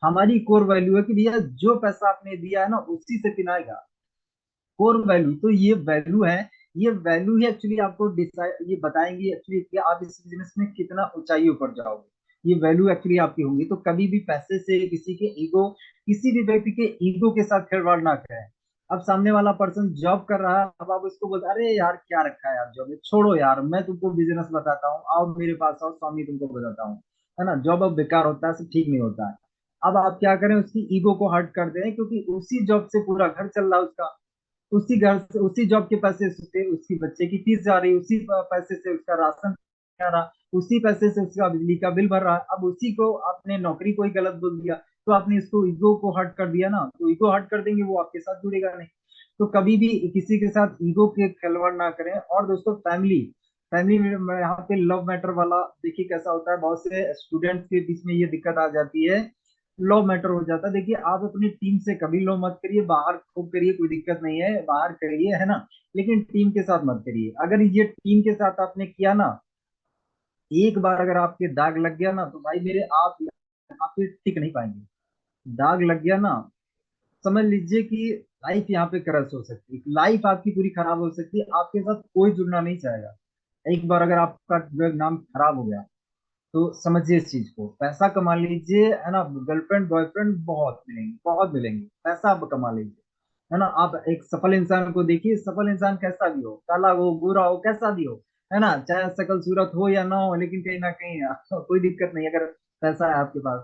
हमारी कोर वैल्यू है कि भैया जो पैसा आपने दिया है ना उसी से पिन आएगा। कोर वैल्यू तो ये वैल्यू है। ये वैल्यू ही एक्चुअली आपको डिसाइड ये बताएंगी एक्चुअली कि आप इस बिजनेस में कितना ऊंचाई ऊपर जाओगे। ये वैल्यू एक्चुअली आपकी होंगी। तो कभी भी पैसे से किसी के ईगो, किसी भी व्यक्ति के ईगो के साथ खिलवाड़ ना करें। अब सामने वाला पर्सन जॉब कर रहा है, अब आप उसको बोलते अरे यार क्या रखा है यार जॉब में, छोड़ो यार मैं तुमको बिजनेस बताता हूँ, आओ मेरे पास आओ स्वामी तुमको बताता हूँ, है ना। जॉब अब बेकार होता है, सब ठीक नहीं होता है। अब आप क्या करें, उसकी ईगो को हर्ट कर दें, क्योंकि उसी जॉब से पूरा घर चल रहा है उसका। उसी घर से उसी जॉब के पैसे से उसकी बच्चे की फीस जा रही, उसी पैसे से उसका राशन आ रहा, उसी पैसे से उसका बिजली का बिल भर रहा है। अब उसी को आपने नौकरी को ही गलत बोल दिया, तो आपने इसको ईगो को हर्ट कर दिया ना। तो ईगो हर्ट कर देंगे, वो आपके साथ जुड़ेगा नहीं। तो कभी भी किसी के साथ ईगो के खिलवाड़ ना करें। और दोस्तों फैमिली, फैमिली में यहाँ पे लव मैटर वाला देखिए कैसा होता है, बहुत से स्टूडेंट्स के बीच में ये दिक्कत आ जाती है। लो मैटर हो जाता है। देखिए आप अपनी टीम से कभी लो मत करिए, बाहर खूब करिए, कोई दिक्कत नहीं है, बाहर करिए, है ना। लेकिन टीम के साथ मत करिए। अगर ये टीम के साथ आपने किया ना, एक बार अगर आपके दाग लग गया ना, तो भाई मेरे आप यहाँ पे टिक नहीं पाएंगे। दाग लग गया ना, समझ लीजिए कि लाइफ यहाँ पे क्रश हो सकती है, लाइफ आपकी पूरी खराब हो सकती है, आपके साथ कोई जुड़ना नहीं चाहेगा। एक बार अगर आपका जो नाम खराब हो गया, तो समझिए इस चीज को। पैसा कमा लीजिए, है ना, गर्लफ्रेंड बॉयफ्रेंड बहुत मिलेंगे, बहुत मिलेंगे, पैसा आप कमा लीजिए, है ना। आप एक सफल इंसान को देखिए, सफल इंसान कैसा भी हो, काला हो गोरा हो कैसा भी हो, है ना, चाहे शकल सूरत हो या ना हो, लेकिन कहीं ना कहीं कोई दिक्कत नहीं अगर पैसा है आपके पास।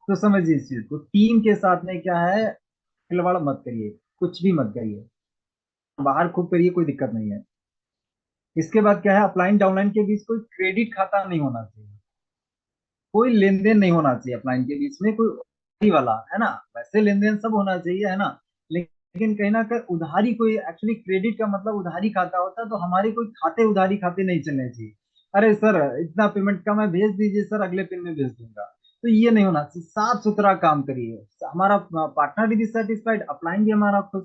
तो समझिए इस चीज को। टीम के साथ में क्या है, खिलवाड़ मत करिए, कुछ भी मत करिए, बाहर खूब करिए, कोई दिक्कत नहीं है। इसके बाद क्या है, अपलाइन डाउनलाइन के बीच कोई क्रेडिट खाता नहीं होना चाहिए, कोई लेन देन नहीं होना चाहिए अपलाइन के बीच में, कोई उधारी वाला, है ना। वैसे लेन देन सब होना चाहिए, है ना। लेकिन कहीं ना कहीं उधारी, कोई एक्चुअली क्रेडिट का मतलब उधारी खाता होता है, तो हमारे कोई खाते उधारी खाते नहीं चलने चाहिए। अरे सर इतना पेमेंट का मैं भेज दीजिए सर, अगले दिन में भेज दूंगा। तो ये नहीं होना चाहिए, साफ सुथरा काम करिए, हमारा पार्टनर भी सेटिस्फाइड, अपलाइन भी हमारा खुश,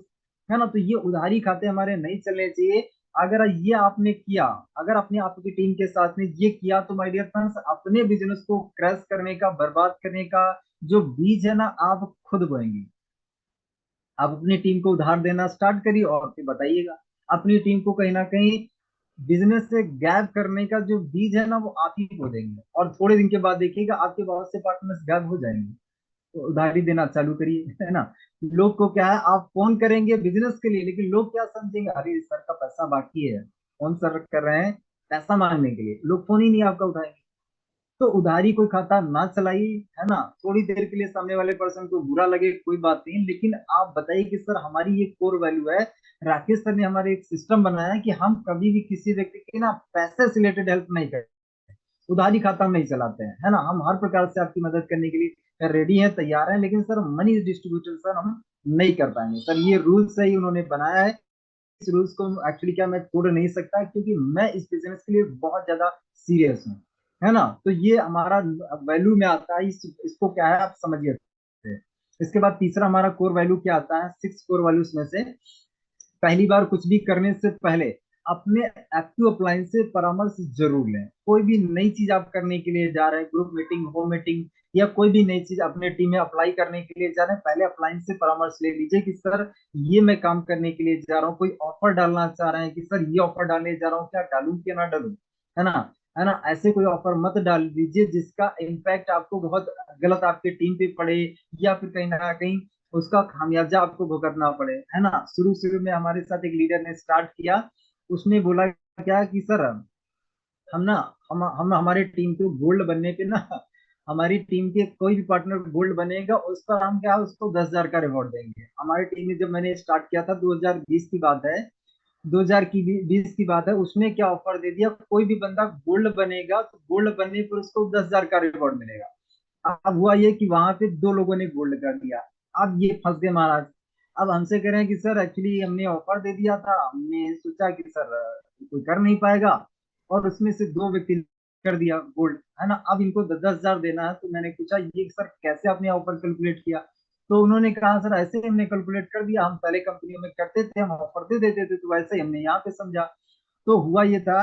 है ना। तो ये उधारी खाते हमारे नहीं चलने चाहिए। अगर ये आपने किया, अगर अपने आपकी टीम के साथ में ये किया, तो माय डियर फ्रेंड्स अपने बिजनेस को क्रैश करने का, बर्बाद करने का जो बीज है ना, आप खुद बोएंगे। आप अपनी टीम को उधार देना स्टार्ट करिए और फिर बताइएगा। अपनी टीम को कहीं ना कहीं बिजनेस से गैप करने का जो बीज है ना, वो आप ही बो देंगे, और थोड़े दिन के बाद देखिएगा आपके बहुत से पार्टनर्स गैप हो जाएंगे। तो उधारी देना चालू करिए, है ना। लोग को क्या है, आप फोन करेंगे बिजनेस के लिए, लेकिन लोग क्या समझेंगे, अरे सर का पैसा बाकी है, फोन सर कर रहे हैं पैसा मांगने के लिए, लोग फोन ही नहीं आपका उठाएंगे। तो उधारी कोई खाता ना चलाइए, है ना। थोड़ी देर के लिए सामने वाले पर्सन को बुरा लगे कोई बात नहीं, लेकिन आप बताइए कि सर हमारी ये कोर वैल्यू है। राकेश सर ने हमारे एक सिस्टम बनाया है कि हम कभी भी किसी व्यक्ति की ना पैसे से रिलेटेड हेल्प नहीं करते, उधारी खाता हम नहीं चलाते हैं, है ना। हम हर प्रकार से आपकी मदद करने के लिए रेडी हैं, तैयार हैं, लेकिन सर मनी डिस्ट्रीब्यूशन सर हम नहीं कर पाएंगे। सर ये रूल्स है, ही उन्होंने बनाया है। इस रूल्स को एक्चुअली क्या मैं तोड़ नहीं सकता, क्योंकि मैं इस बिजनेस के लिए बहुत ज्यादा सीरियस हूँ, है ना। तो ये हमारा वैल्यू में आता है, इसको क्या है आप समझिए। इसके बाद तीसरा हमारा कोर वैल्यू क्या आता है, सिक्स कोर वैल्यूज में से पहली बार कुछ भी करने से पहले अपने एक्टिव अप्लायंस से परामर्श जरूर लें। कोई भी नई चीज आप करने के लिए जा रहे हैं, ग्रुप मीटिंग, होम मीटिंग, या कोई भी नई चीज अपने टीम में अप्लाई करने के लिए जा रहे हैं, पहले अप्लायंस से परामर्श ले लीजिए कि सर ये मैं काम करने के लिए जा रहा हूँ, कोई ऑफर डालना चाह रहे हैं कि सर ये ऑफर डालने जा रहा हूँ, क्या डालूं क्या ना डालूं, है ना। है ना, ऐसे कोई ऑफर मत डाल दीजिए जिसका इम्पैक्ट आपको बहुत गलत आपके टीम पे पड़े, या फिर कहीं ना कहीं उसका खामियाजा आपको भुगतना पड़े, है ना। शुरू शुरू में हमारे साथ एक लीडर ने स्टार्ट किया, उसने बोला क्या कि सर हम ना हम हमारे टीम को गोल्ड बनने पे ना, हमारी टीम के कोई भी पार्टनर गोल्ड बनेगा उस पर हम क्या उसको 10,000 का रिवॉर्ड देंगे। हमारी टीम में जब मैंने स्टार्ट किया था 2020 की बात है, 2000 की 20 की बात है, उसने क्या ऑफर दे दिया, कोई भी बंदा गोल्ड बनेगा तो गोल्ड बनने पर उसको 10,000 का रिवॉर्ड मिलेगा। अब हुआ ये कि वहां पे दो लोगों ने गोल्ड कर दिया। अब ये फंस गए महाराज। अब हमसे कह रहे हैं कि सर एक्चुअली हमने ऑफर दे दिया था, हमने सोचा कि सर कोई कर नहीं पाएगा, और उसमें से दो व्यक्ति ने कर दिया गोल्ड, है ना। अब इनको 10,000 देना है, तो मैंने पूछा ये सर कैसे आपने ऑफर कैलकुलेट किया। तो उन्होंने कहा सर ऐसे ही हमने कैलकुलेट कर दिया, हम पहले कंपनियों में करते थे, हम ऑफर दे देते थे, तो वैसे ही हमने यहाँ पे समझा। तो हुआ ये था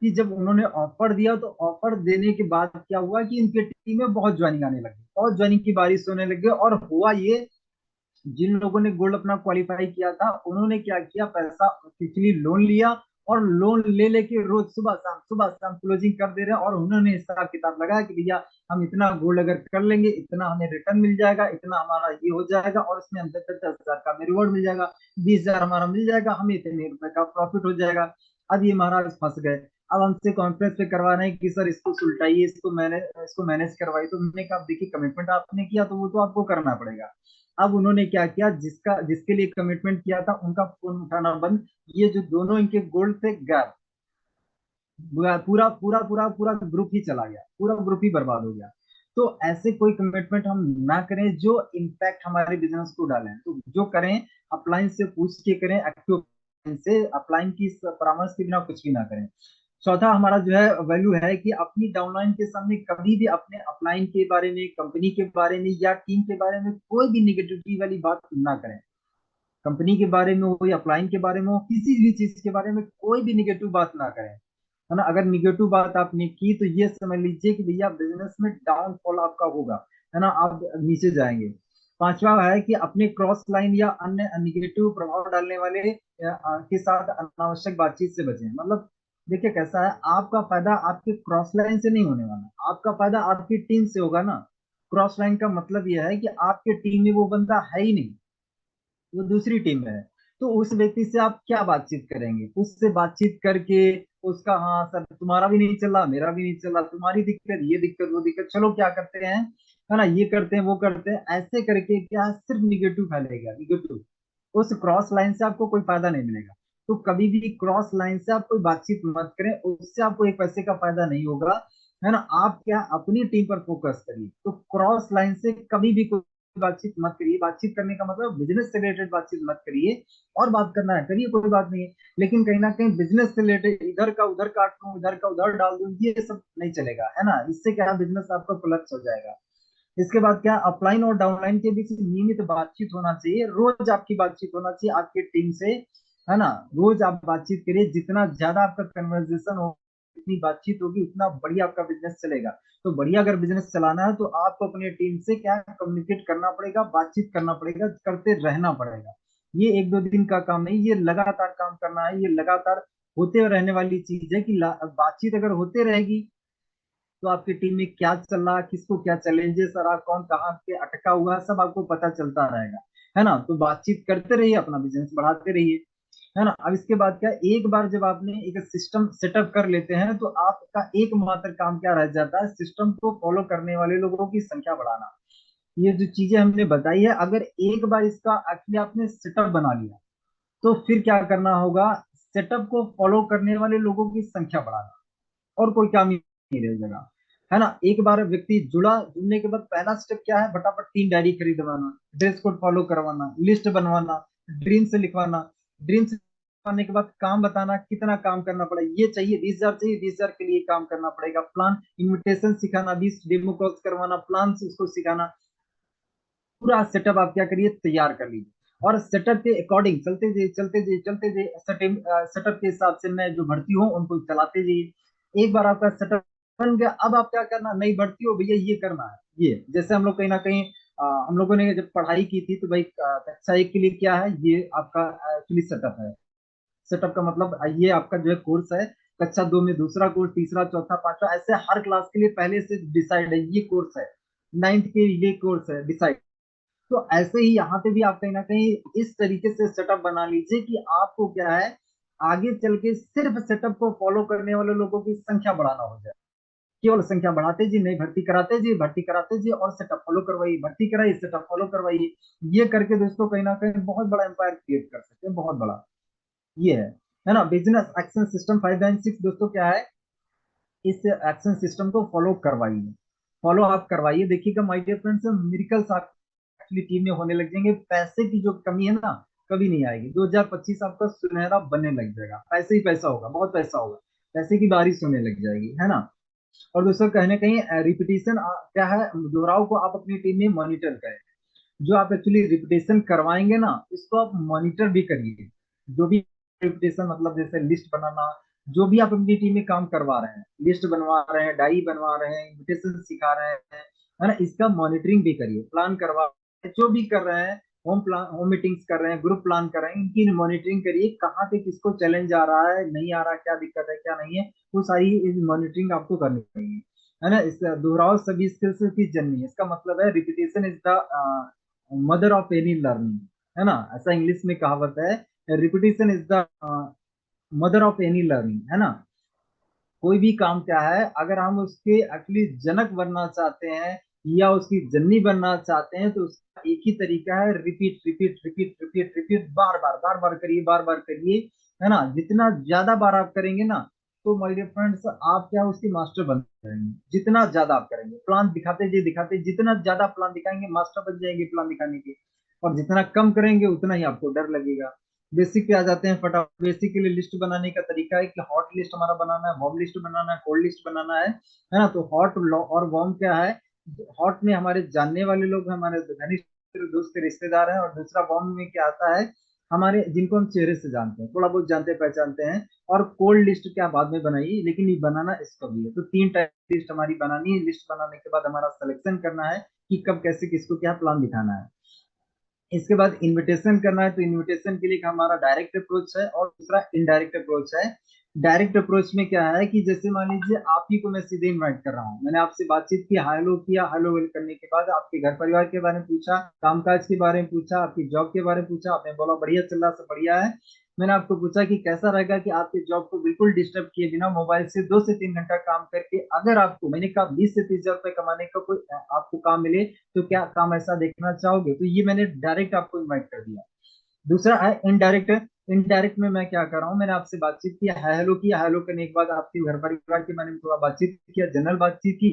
कि जब उन्होंने ऑफर दिया तो ऑफर देने के बाद क्या हुआ कि इनकी टीम में बहुत ज्वाइनिंग आने लगी, बहुत ज्वाइनिंग की बारिश होने लगी। और हुआ ये, जिन लोगों ने गोल्ड अपना क्वालिफाई किया था उन्होंने क्या किया, पैसा एक्चुअली लोन लिया, और लोन ले लेके रोज सुबह शाम क्लोजिंग कर दे रहे हैं। और उन्होंने हिसाब किताब लगाया कि भैया हम इतना गोल्ड अगर कर लेंगे इतना हमें रिटर्न मिल जाएगा, इतना हमारा ये हो जाएगा, और इसमें हम 10,000 का हमें रिवॉर्ड मिल जाएगा, 20,000 हमारा मिल जाएगा, हमें इतने रुपए का प्रॉफिट हो जाएगा। अब ये महाराज फंस गए। अब हमसे कॉन्फ्रेंस पे करवा रहे हैं कि सर इसको सुलटाइए, इसको मैनेज करवाइए। तो हमने कहा देखिए कमिटमेंट आपने किया तो वो तो आपको करना पड़ेगा। अब उन्होंने क्या किया, जिसके लिए कमिटमेंट किया था उनका फोन उठाना बंद, ये जो दोनों इनके गोल्ड थे गायब, पूरा पूरा पूरा पूरा ग्रुप ही चला गया, पूरा ग्रुप ही बर्बाद हो गया। तो ऐसे कोई कमिटमेंट हम ना करें जो इम्पैक्ट हमारे बिजनेस को डालें। तो जो करें अपलाइन से पूछ के करें, एक्टिव से, अपलाइन की परामर्श के बिना कुछ भी ना करें। चौथा हमारा जो है वैल्यू है कि अपनी डाउनलाइन के सामने कभी भी अपने अपलाइन के बारे में, कंपनी के बारे में या टीम के बारे में कोई भी निगेटिविटी वाली बात ना करें। कंपनी के बारे में हो या अपलाइन के बारे में हो, किसी भी चीज के बारे में कोई भी निगेटिव बात ना करें, है ना। अगर निगेटिव बात आपने की तो ये समझ लीजिए कि भैया बिजनेस में डाउनफॉल आपका होगा, है ना, आप नीचे जाएंगे। पांचवा है कि अपने क्रॉस लाइन या अन्य निगेटिव प्रभाव डालने वाले के साथ अनावश्यक बातचीत से बचें। मतलब देखिए कैसा है, आपका फायदा आपके क्रॉस लाइन से नहीं होने वाला, आपका फायदा आपकी टीम से होगा ना। क्रॉस लाइन का मतलब यह है कि आपके टीम में वो बंदा है ही नहीं, वो दूसरी टीम में है। तो उस व्यक्ति से आप क्या बातचीत करेंगे, उससे बातचीत करके उसका, हाँ सर तुम्हारा भी नहीं चला मेरा भी नहीं चला, तुम्हारी दिक्कत ये दिक्कत वो दिक्कत, चलो क्या करते हैं, है ना, ये करते हैं वो करते हैं, ऐसे करके क्या सिर्फ निगेटिव फैलेगा, निगेटिव। उस क्रॉस लाइन से आपको कोई फायदा नहीं मिलेगा। तो कभी भी क्रॉस लाइन से आप कोई बातचीत मत करें, उससे आपको एक पैसे का फायदा नहीं होगा, है ना। आप क्या अपनी टीम पर फोकस करिए। तो क्रॉस लाइन से कभी भी कोई बातचीत मत करिए। बातचीत करने का मतलब बिजनेस से रिलेटेड बातचीत मत करिए, और बात करना है करिए, कोई बात नहीं है, लेकिन कहीं ना कहीं बिजनेस से रिलेटेड इधर का उधर काट दूं, इधर का उधर डाल दूं, ये सब नहीं चलेगा, है ना। इससे क्या बिजनेस आपका कोलैप्स हो जाएगा। इसके बाद क्या, अपलाइन और डाउनलाइन के बीच नियमित बातचीत होना चाहिए, रोज आपकी बातचीत होना चाहिए आपकी टीम से, है ना। रोज आप बातचीत करिए, जितना ज्यादा आपका कन्वर्सेशन हो, इतनी बातचीत होगी उतना बढ़िया आपका बिजनेस चलेगा। तो बढ़िया अगर बिजनेस चलाना है तो आपको अपनी टीम से क्या कम्युनिकेट करना पड़ेगा, बातचीत करना पड़ेगा, करते रहना पड़ेगा। ये एक दो दिन का काम नहीं, ये लगातार काम करना है, ये लगातार होते रहने वाली चीज है कि बातचीत अगर होते रहेगी तो आपकी टीम में क्या चल रहा है, किसको क्या चैलेंजेस आ रहा, कौन कहाँ पे अटका हुआ है, सब आपको पता चलता रहेगा, है ना। तो बातचीत करते रहिए, अपना बिजनेस बढ़ाते रहिए, है ना। अब इसके बाद क्या, एक बार जब आपने एक सिस्टम सेटअप कर लेते हैं तो आपका एकमात्र काम क्या रह जाता है, सिस्टम को फॉलो करने वाले लोगों की संख्या बढ़ाना। ये जो चीजें हमने बताई है, अगर एक बार इसका एक्चुअली आपने सेटअप बना लिया तो फिर क्या करना होगा, सेटअप को फॉलो करने वाले लोगों की संख्या बढ़ाना, और कोई काम ही नहीं रह जाएगा, है ना। एक बार व्यक्ति जुड़ा, जुड़ने के बाद पहला स्टेप क्या है, फटाफट 3 डायरी खरीदवाना, ड्रेस कोड फॉलो करवाना, लिस्ट बनवाना, ड्रीम से लिखवाना, ड्रीम से लिखवाने के बाद काम बताना, कितना काम करना पड़ेगा, ये चाहिए 20,000 चाहिए, 20,000 के लिए काम करना पड़ेगा, प्लान इन्विटेशन सिखाना, 20 डेमो कॉल्स करवाना, प्लान उसको सिखाना। पूरा सेटअप आप क्या करिए, तैयार कर लीजिए, और सेटअप के अकॉर्डिंग चलते जाइए, चलते जाइए, चलते जाइए। सेटअप के हिसाब से मैं जो भर्ती हूँ उनको चलाते जाइए। एक बार आपका सेटअप बन गया, अब आप क्या करना, नई भर्ती हो भैया ये करना है, ये जैसे हम लोग कहीं ना कहीं हम लोगों ने जब पढ़ाई की थी तो भाई कक्षा 1 के लिए क्या है, ये आपका एक्चुअली सेटअप है। सेटअप का मतलब ये आपका जो है कोर्स है, कक्षा 2 में दूसरा कोर्स, तीसरा चौथा पांचवा, ऐसे हर क्लास के लिए पहले से डिसाइड है ये कोर्स है, 9th के ये कोर्स है डिसाइड। तो ऐसे ही यहाँ पे भी आप कहीं ना कहीं इस तरीके से सेटअप बना लीजिए कि आपको क्या है, आगे चल के सिर्फ सेटअप को फॉलो करने वाले लोगों की संख्या बढ़ाना हो जाए। केवल संख्या बढ़ाते जी, नहीं भर्ती कराते जी, भर्ती कराते जी, और सेटअप फॉलो करवाइए, भर्ती कराइए, सेटअप फॉलो करवाइए। ये करके दोस्तों कहीं ना कहीं बहुत बड़ा एम्पायर क्रिएट कर सकते हैं, बहुत बड़ा। ये है ना। बिजनेस एक्शन सिस्टम 5 एंड 6 दोस्तों क्या है, इस एक्शन सिस्टम को फॉलो करवाइए, फॉलो आप करवाइए, देखिएगा माय डियर फ्रेंड्स, मिरेकल्स आपकी टीम में होने लग जाएंगे। पैसे की जो कमी है ना, कभी नहीं आएगी। 2025 आपका सुनहरा बनने लग जाएगा, पैसे ही पैसा होगा, बहुत पैसा होगा, पैसे की बारिश होने लग जाएगी, है ना। और दोस्तों कहने कहीं रिपीटिशन क्या है, दोहराव को आप अपनी टीम में मॉनिटर करें। जो आप एक्चुअली रिपीटेशन करवाएंगे ना, इसको आप मॉनिटर भी करिए। जो भी रिपीटेशन, मतलब जैसे लिस्ट बनाना, जो भी आप अपनी टीम में काम करवा रहे हैं, लिस्ट बनवा रहे हैं, डायरी बनवा रहे हैं, इन्विटेशन सिखा रहे हैं, है ना, इसका मॉनिटरिंग भी करिए, प्लान करवा रहे हैं, जो भी कर रहे हैं, होम मीटिंग्स कर रहे हैं, ग्रुप प्लान कर रहे हैं, इनकी मॉनिटरिंग करिए, कहाँ पे किसको चैलेंज आ रहा है, नहीं आ रहा, क्या दिक्कत है क्या नहीं है, वो सारी मॉनिटरिंग आपको करनी चाहिए, है ना। इस दोहराओ सभी स्किल्स की जननी, इसका मतलब है repetition is the mother of any learning, है ना, ऐसा इंग्लिश में कहावत है, repetition is the mother of any learning, है ना। कोई भी काम क्या है, अगर हम उसके एक्चुअली जनक बनना चाहते हैं या उसकी जननी बनना चाहते हैं, तो उसका एक ही तरीका है, repeat repeat repeat repeat repeat, बार बार करिए, बार बार करिए, है ना। जितना ज्यादा बार आप करेंगे ना, तो माय डियर फ्रेंड्स, आप क्या उसके मास्टर बन जाएंगे। जितना ज्यादा आप करेंगे, प्लान दिखाते जितना ज्यादा प्लान दिखाएंगे, मास्टर बन जाएंगे प्लान दिखाने के। और जितना कम करेंगे, उतना ही आपको डर लगेगा। बेसिक पे आ जाते हैं फटाफट। बेसिक के लिए लिस्ट बनाने का तरीका है कि हॉट लिस्ट हमारा बनाना है, वार्म लिस्ट बनाना है, कोल्ड लिस्ट बनाना है ना। तो हॉट और वार्म क्या है, हॉट में हमारे जानने वाले लोग, हमारे घनिष्ठ दोस्त रिश्तेदार हैं, और दूसरा वार्म में क्या आता है, हमारे जिनको हम चेहरे से जानते हैं, थोड़ा बहुत जानते पहचानते हैं। और कोल्ड लिस्ट क्या बाद में बनाइए, लेकिन ये बनाना इसका भी है। तो 3 टाइप की लिस्ट हमारी बनानी है। लिस्ट बनाने के बाद हमारा सिलेक्शन करना है कि कब कैसे किसको क्या प्लान दिखाना है। इसके बाद इनविटेशन करना है। तो इनविटेशन के लिए हमारा डायरेक्ट अप्रोच है और दूसरा इनडायरेक्ट अप्रोच है। डायरेक्ट अप्रोच में क्या है कि जैसे मान लीजिए आप ही को मैं सीधे इनवाइट कर रहा हूँ, मैंने आपसे बातचीत की, हेलो किया, हेलो वेल करने के बाद आपके घर परिवार के बारे में पूछा, कामकाज के बारे में पूछा, आपकी जॉब के बारे में पूछा, आपने बोला बढ़िया चल रहा, सब बढ़िया है। मैंने आपको पूछा कि कैसा रहेगा कि आपके जॉब को बिल्कुल डिस्टर्ब किए बिना मोबाइल से 2 से 3 घंटा काम करके, अगर आपको मैंने कहा 20 से 30 हजार रुपए कमाने का कोई आपको काम मिले, तो क्या काम ऐसा देखना चाहोगे। तो ये मैंने डायरेक्ट आपको इनवाइट कर दिया। दूसरा है इनडायरेक्ट। इनडायरेक्ट में मैं क्या कर रहा हूँ, मैंने आपसे बातचीत किया, हेलो किया, हेलो करने के बाद आपके घर परिवार के बारे में थोड़ा बातचीत किया, जनरल बातचीत की।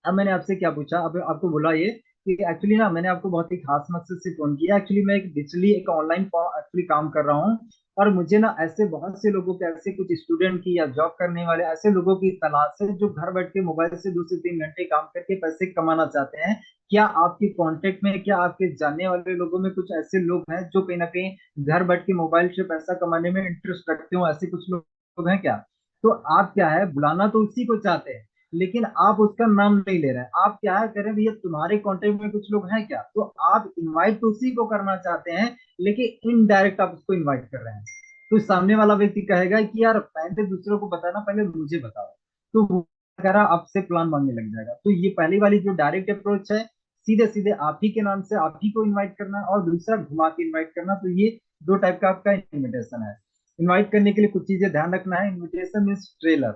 अब मैंने आपसे क्या पूछा, अब आपको बोला ये कि एक्चुअली ना मैंने आपको बहुत ही खास मकसद से फोन किया। एक्चुअली मैं एक डिजिटली एक ऑनलाइन एक्चुअली काम कर रहा हूँ, और मुझे ना ऐसे बहुत से लोगों के, ऐसे कुछ स्टूडेंट की या जॉब करने वाले ऐसे लोगों की तलाश है, जो घर बैठ के मोबाइल से 2 से 3 घंटे काम करके पैसे कमाना चाहते हैं। क्या आपके कांटेक्ट में, क्या आपके जानने वाले लोगों में कुछ ऐसे लोग हैं जो कहीं ना कहीं घर बैठ के मोबाइल से पैसा कमाने में इंटरेस्ट रखते हो, ऐसे कुछ लोग हैं क्या। तो आप क्या है, बुलाना तो उसी को चाहते हैं, लेकिन आप उसका नाम नहीं ले रहे हैं। आप क्या है, कह रहे हैं भैया तुम्हारे कांटेक्ट में कुछ लोग हैं क्या, तो आप इनवाइट तो उसी को करना चाहते हैं, लेकिन इनडायरेक्ट आप उसको इनवाइट कर रहे हैं। तो सामने वाला व्यक्ति कहेगा कि यार पहले दूसरों को बताना, पहले मुझे बताओ। तो वो कह रहा आपसे प्लान मांगने लग जाएगा। तो ये पहली वाली जो डायरेक्ट अप्रोच है, सीधे सीधे आप ही के नाम से आप ही को इनवाइट करना, और दूसरा घुमा के इनवाइट करना। तो ये 2 टाइप का आपका इन्विटेशन है। इनवाइट करने के लिए कुछ चीजें ध्यान रखना है। इन्विटेशन मीन्स ट्रेलर,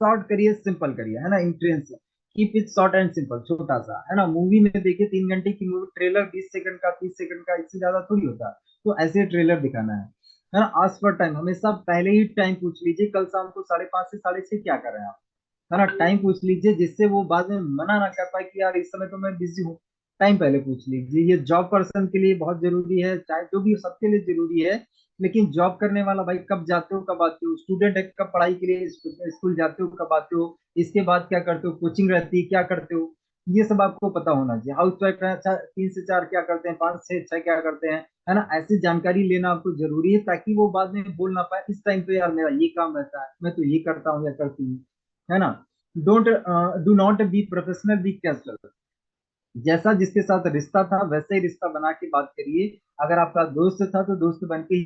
शॉर्ट करिए, सिंपल करिए, है ना। Entrance keep it short and simple, छोटा सा, है ना। मूवी में देखिए 3 घंटे की मूवी, ट्रेलर 20 सेकंड का, 30 सेकंड का, इससे ज्यादा थोड़ी होता। तो ऐसे ट्रेलर दिखाना है ना। आज पर टाइम, हमेशा पहले ही टाइम पूछ लीजिए, कल शाम को 5:30 से 6:30 क्या कर रहे हैं आप, है ना। टाइम पूछ लीजिए, जिससे वो बाद में मना ना कर पाए कि यार इस समय तो मैं बिजी हूँ। टाइम पहले पूछ लीजिए। ये जॉब पर्सन के लिए बहुत जरूरी है, चाहे जो भी, सबके लिए जरूरी है। लेकिन जॉब करने वाला भाई, कब जाते हो कब आते हो, स्टूडेंट है कब पढ़ाई के लिए स्कूल जाते हो कब आते हो, इसके बाद क्या करते हो, कोचिंग रहती है क्या करते हो, ये सब आपको पता होना चाहिए। हाउस वाइफ है, 3 से 4 क्या करते हैं, 5 से 6 क्या करते हैं, है ना। ऐसी जानकारी लेना आपको जरूरी है, ताकि वो बाद में बोल ना पाए इस टाइम पे यार मेरा ये काम रहता है, मैं तो ये करता हूँ या करती हूँ, है ना। Don't do not be professional, be casual. जैसा जिसके साथ रिश्ता था वैसे ही रिश्ता बना के बात करिए। अगर आपका दोस्त था तो दोस्त बन के ही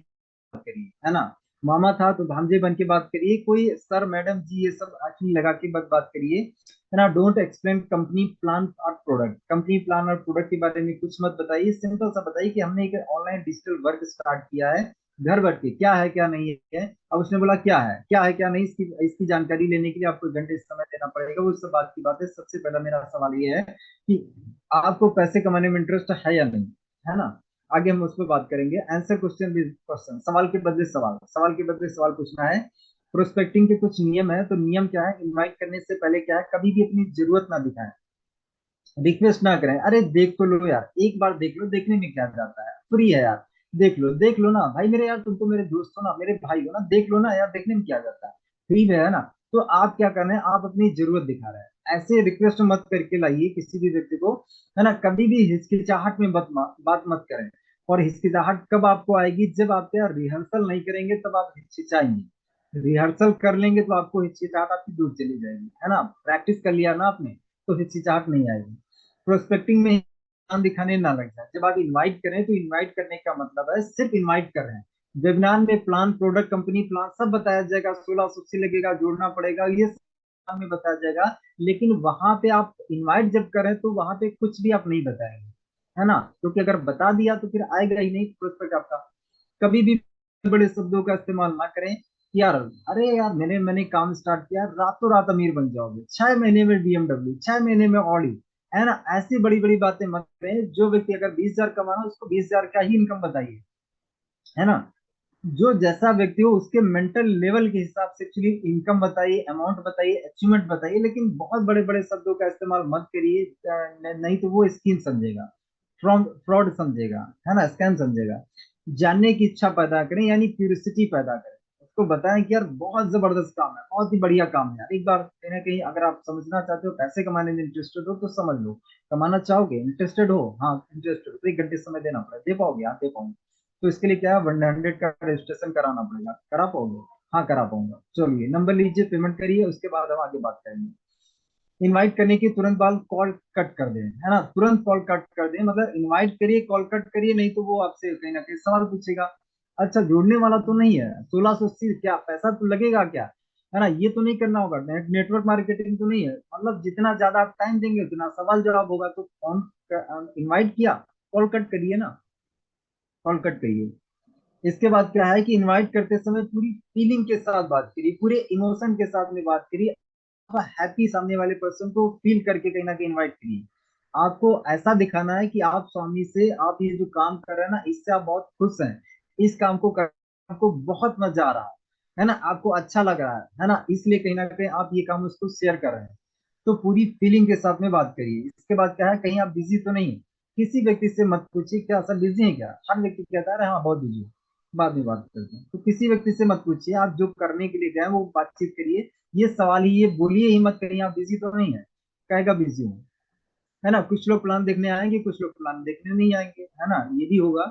बात करिए, है ना। मामा था तो भांजे बन के बात करिए, कोई सर मैडम जी ये सब एक्चुअली लगा के बात करिए, है ना। डोंट एक्सप्लेन कंपनी प्लान और प्रोडक्ट, कंपनी प्लान और प्रोडक्ट के बारे में कुछ मत बताइए। सिंपल सा बताइए कि हमने एक ऑनलाइन डिजिटल वर्क स्टार्ट किया है, घर बैठ के, क्या है क्या नहीं है। अब उसने बोला क्या है, क्या है क्या नहीं, इसकी इसकी जानकारी लेने के लिए आपको घंटे समय देना पड़ेगा, वो सब बात की बात है। सबसे पहला मेरा सवाल ये है कि आपको पैसे कमाने में इंटरेस्ट है या नहीं, है ना। आगे हम उस पर बात करेंगे। आंसर क्वेश्चन विद क्वेश्चन, सवाल के बदले सवाल, सवाल के बदले सवाल पूछना है। प्रोस्पेक्टिंग के कुछ नियम है। तो नियम क्या है, इनवाइट करने से पहले क्या है, कभी भी अपनी जरूरत ना दिखाएं, रिक्वेस्ट ना करें। अरे देख तो लो यार, एक बार देख लो, देखने में क्या जाता है, फ्री है यार, देख लो ना भाई मेरे, यार तुम तो मेरे दोस्त हो ना, मेरे भाई हो ना, देख लो ना यार, देखने में क्या जाता है, फ्री में है ना। तो आप क्या कर रहे हैं, आप अपनी जरूरत दिखा रहे हैं। ऐसे रिक्वेस्ट मत करके लाइए किसी भी व्यक्ति को, है ना। कभी भी हिचकिचाहट में बात मत करें। और हिचकिचाहट कब आपको आएगी, जब आप क्या रिहर्सल नहीं करेंगे तब आप हिचकिचाएंगे। रिहर्सल कर लेंगे तो आपको हिचकिचाहट आपकी दूर चली जाएगी, है ना। प्रैक्टिस कर लिया ना आपने, तो हिचकिचाहट नहीं आएगी। प्रोस्पेक्टिंग में ध्यान दिखाने ना लग जाए। जब आप इनवाइट करें तो इनवाइट करने का मतलब है सिर्फ इनवाइट कर रहे हैं। वेबिनार में प्लान, प्रोडक्ट, कंपनी प्लान सब बताया जाएगा, 1680 लगेगा, जोड़ना पड़ेगा, ये सब में बताया जाएगा। लेकिन वहां पे आप इनवाइट जब करें तो वहां पे कुछ भी आप नहीं बताएंगे, है ना। क्योंकि अगर बता दिया तो फिर आएगा ही नहीं प्रोस्पेक्ट आपका। कभी भी बड़े शब्दों का इस्तेमाल ना करें कि यार, अरे यार मैंने मैंने काम स्टार्ट किया, रातों रात अमीर बन जाओगे, 6 महीने में BMW, 6 महीने में ऑडी, है ना। ऐसी बड़ी बड़ी बातें मत करें। जो व्यक्ति अगर 20,000 कमाना, उसको 20,000 का ही इनकम बताइए, है ना। जो जैसा व्यक्ति हो उसके मेंटल लेवल के हिसाब से एक्चुअली इनकम बताइए, अमाउंट बताइए, अचीवमेंट बताइए। लेकिन बहुत बड़े बड़े शब्दों का इस्तेमाल मत करिए, नहीं तो वो स्कीम समझेगा, फ्रॉड समझेगा, है ना, स्कैम समझेगा। जानने की इच्छा पैदा करें, यानी क्यूरियोसिटी पैदा करें। उसको बताएं कि यार बहुत जबरदस्त काम है, बहुत ही बढ़िया काम है यार, एक बार कहीं ना कहीं अगर आप समझना चाहते हो, पैसे कमाने में इंटरेस्टेड हो तो समझ लो। कमाना चाहोगे, इंटरेस्टेड हो, हाँ इंटरेस्टेड हो, तो 1 घंटे समय देना पड़ेगा, दे पाओगे, हाँ दे पाओगे। तो इसके लिए क्या है, 100 का रजिस्ट्रेशन कराना पड़ेगा, करा पाओगे? हाँ करा पाऊंगा, चलिए नंबर लीजिए, पेमेंट करिए, उसके बाद हम आगे बात करेंगे। इनवाइट करने के तुरंत बाद कॉल कट कर दें, है ना, तुरंत कॉल कट कर दें। मतलब इनवाइट करिए, कॉल कट करिए, नहीं तो वो आपसे कहीं ना कहीं सवाल पूछेगा। अच्छा जुड़ने वाला तो नहीं है, 1680 क्या पैसा तो लगेगा क्या, है ना, ये तो नहीं करना होगा। नेटवर्क मार्केटिंग तो नहीं है। मतलब जितना ज्यादा आप टाइम देंगे उतना सवाल जवाब होगा। तो फोन इनवाइट किया, कॉल कट करिए ना, कॉल कट करिए। इसके बाद क्या है कि इनवाइट करते समय पूरी फीलिंग के साथ बात करिए, पूरे इमोशन के साथ में बात करिए। आप हैप्पी सामने वाले पर्सन को फील करके कहीं ना कहीं इनवाइट करिए। आपको ऐसा दिखाना है कि आप स्वामी से, आप ये जो काम कर रहे हैं ना, इससे आप बहुत खुश हैं। इस काम को कर आपको बहुत मजा आ रहा है ना, आपको अच्छा लग रहा है ना, इसलिए कहीं ना कहीं आप ये काम उसको शेयर कर रहे हैं। तो पूरी फीलिंग के साथ में बात करिए। इसके बाद क्या है, कहीं आप बिजी तो नहीं। किसी व्यक्ति से मत पूछिए क्या सब बिजी है क्या, हर व्यक्ति कहता है "अरे हाँ बहुत बिजी हूँ, बाद में बात करते हैं"। तो किसी व्यक्ति से मत पूछिए, आप जो करने के लिए गए हैं, वो बातचीत करिए। ये सवाल ही, ये बोलिए ही मत, कहीं आप बिजी तो नहीं है, कहेगा बिजी हूँ, है ना। कुछ लोग प्लान देखने आएंगे, कुछ लोग प्लान देखने नहीं आएंगे, है ना, ये भी होगा।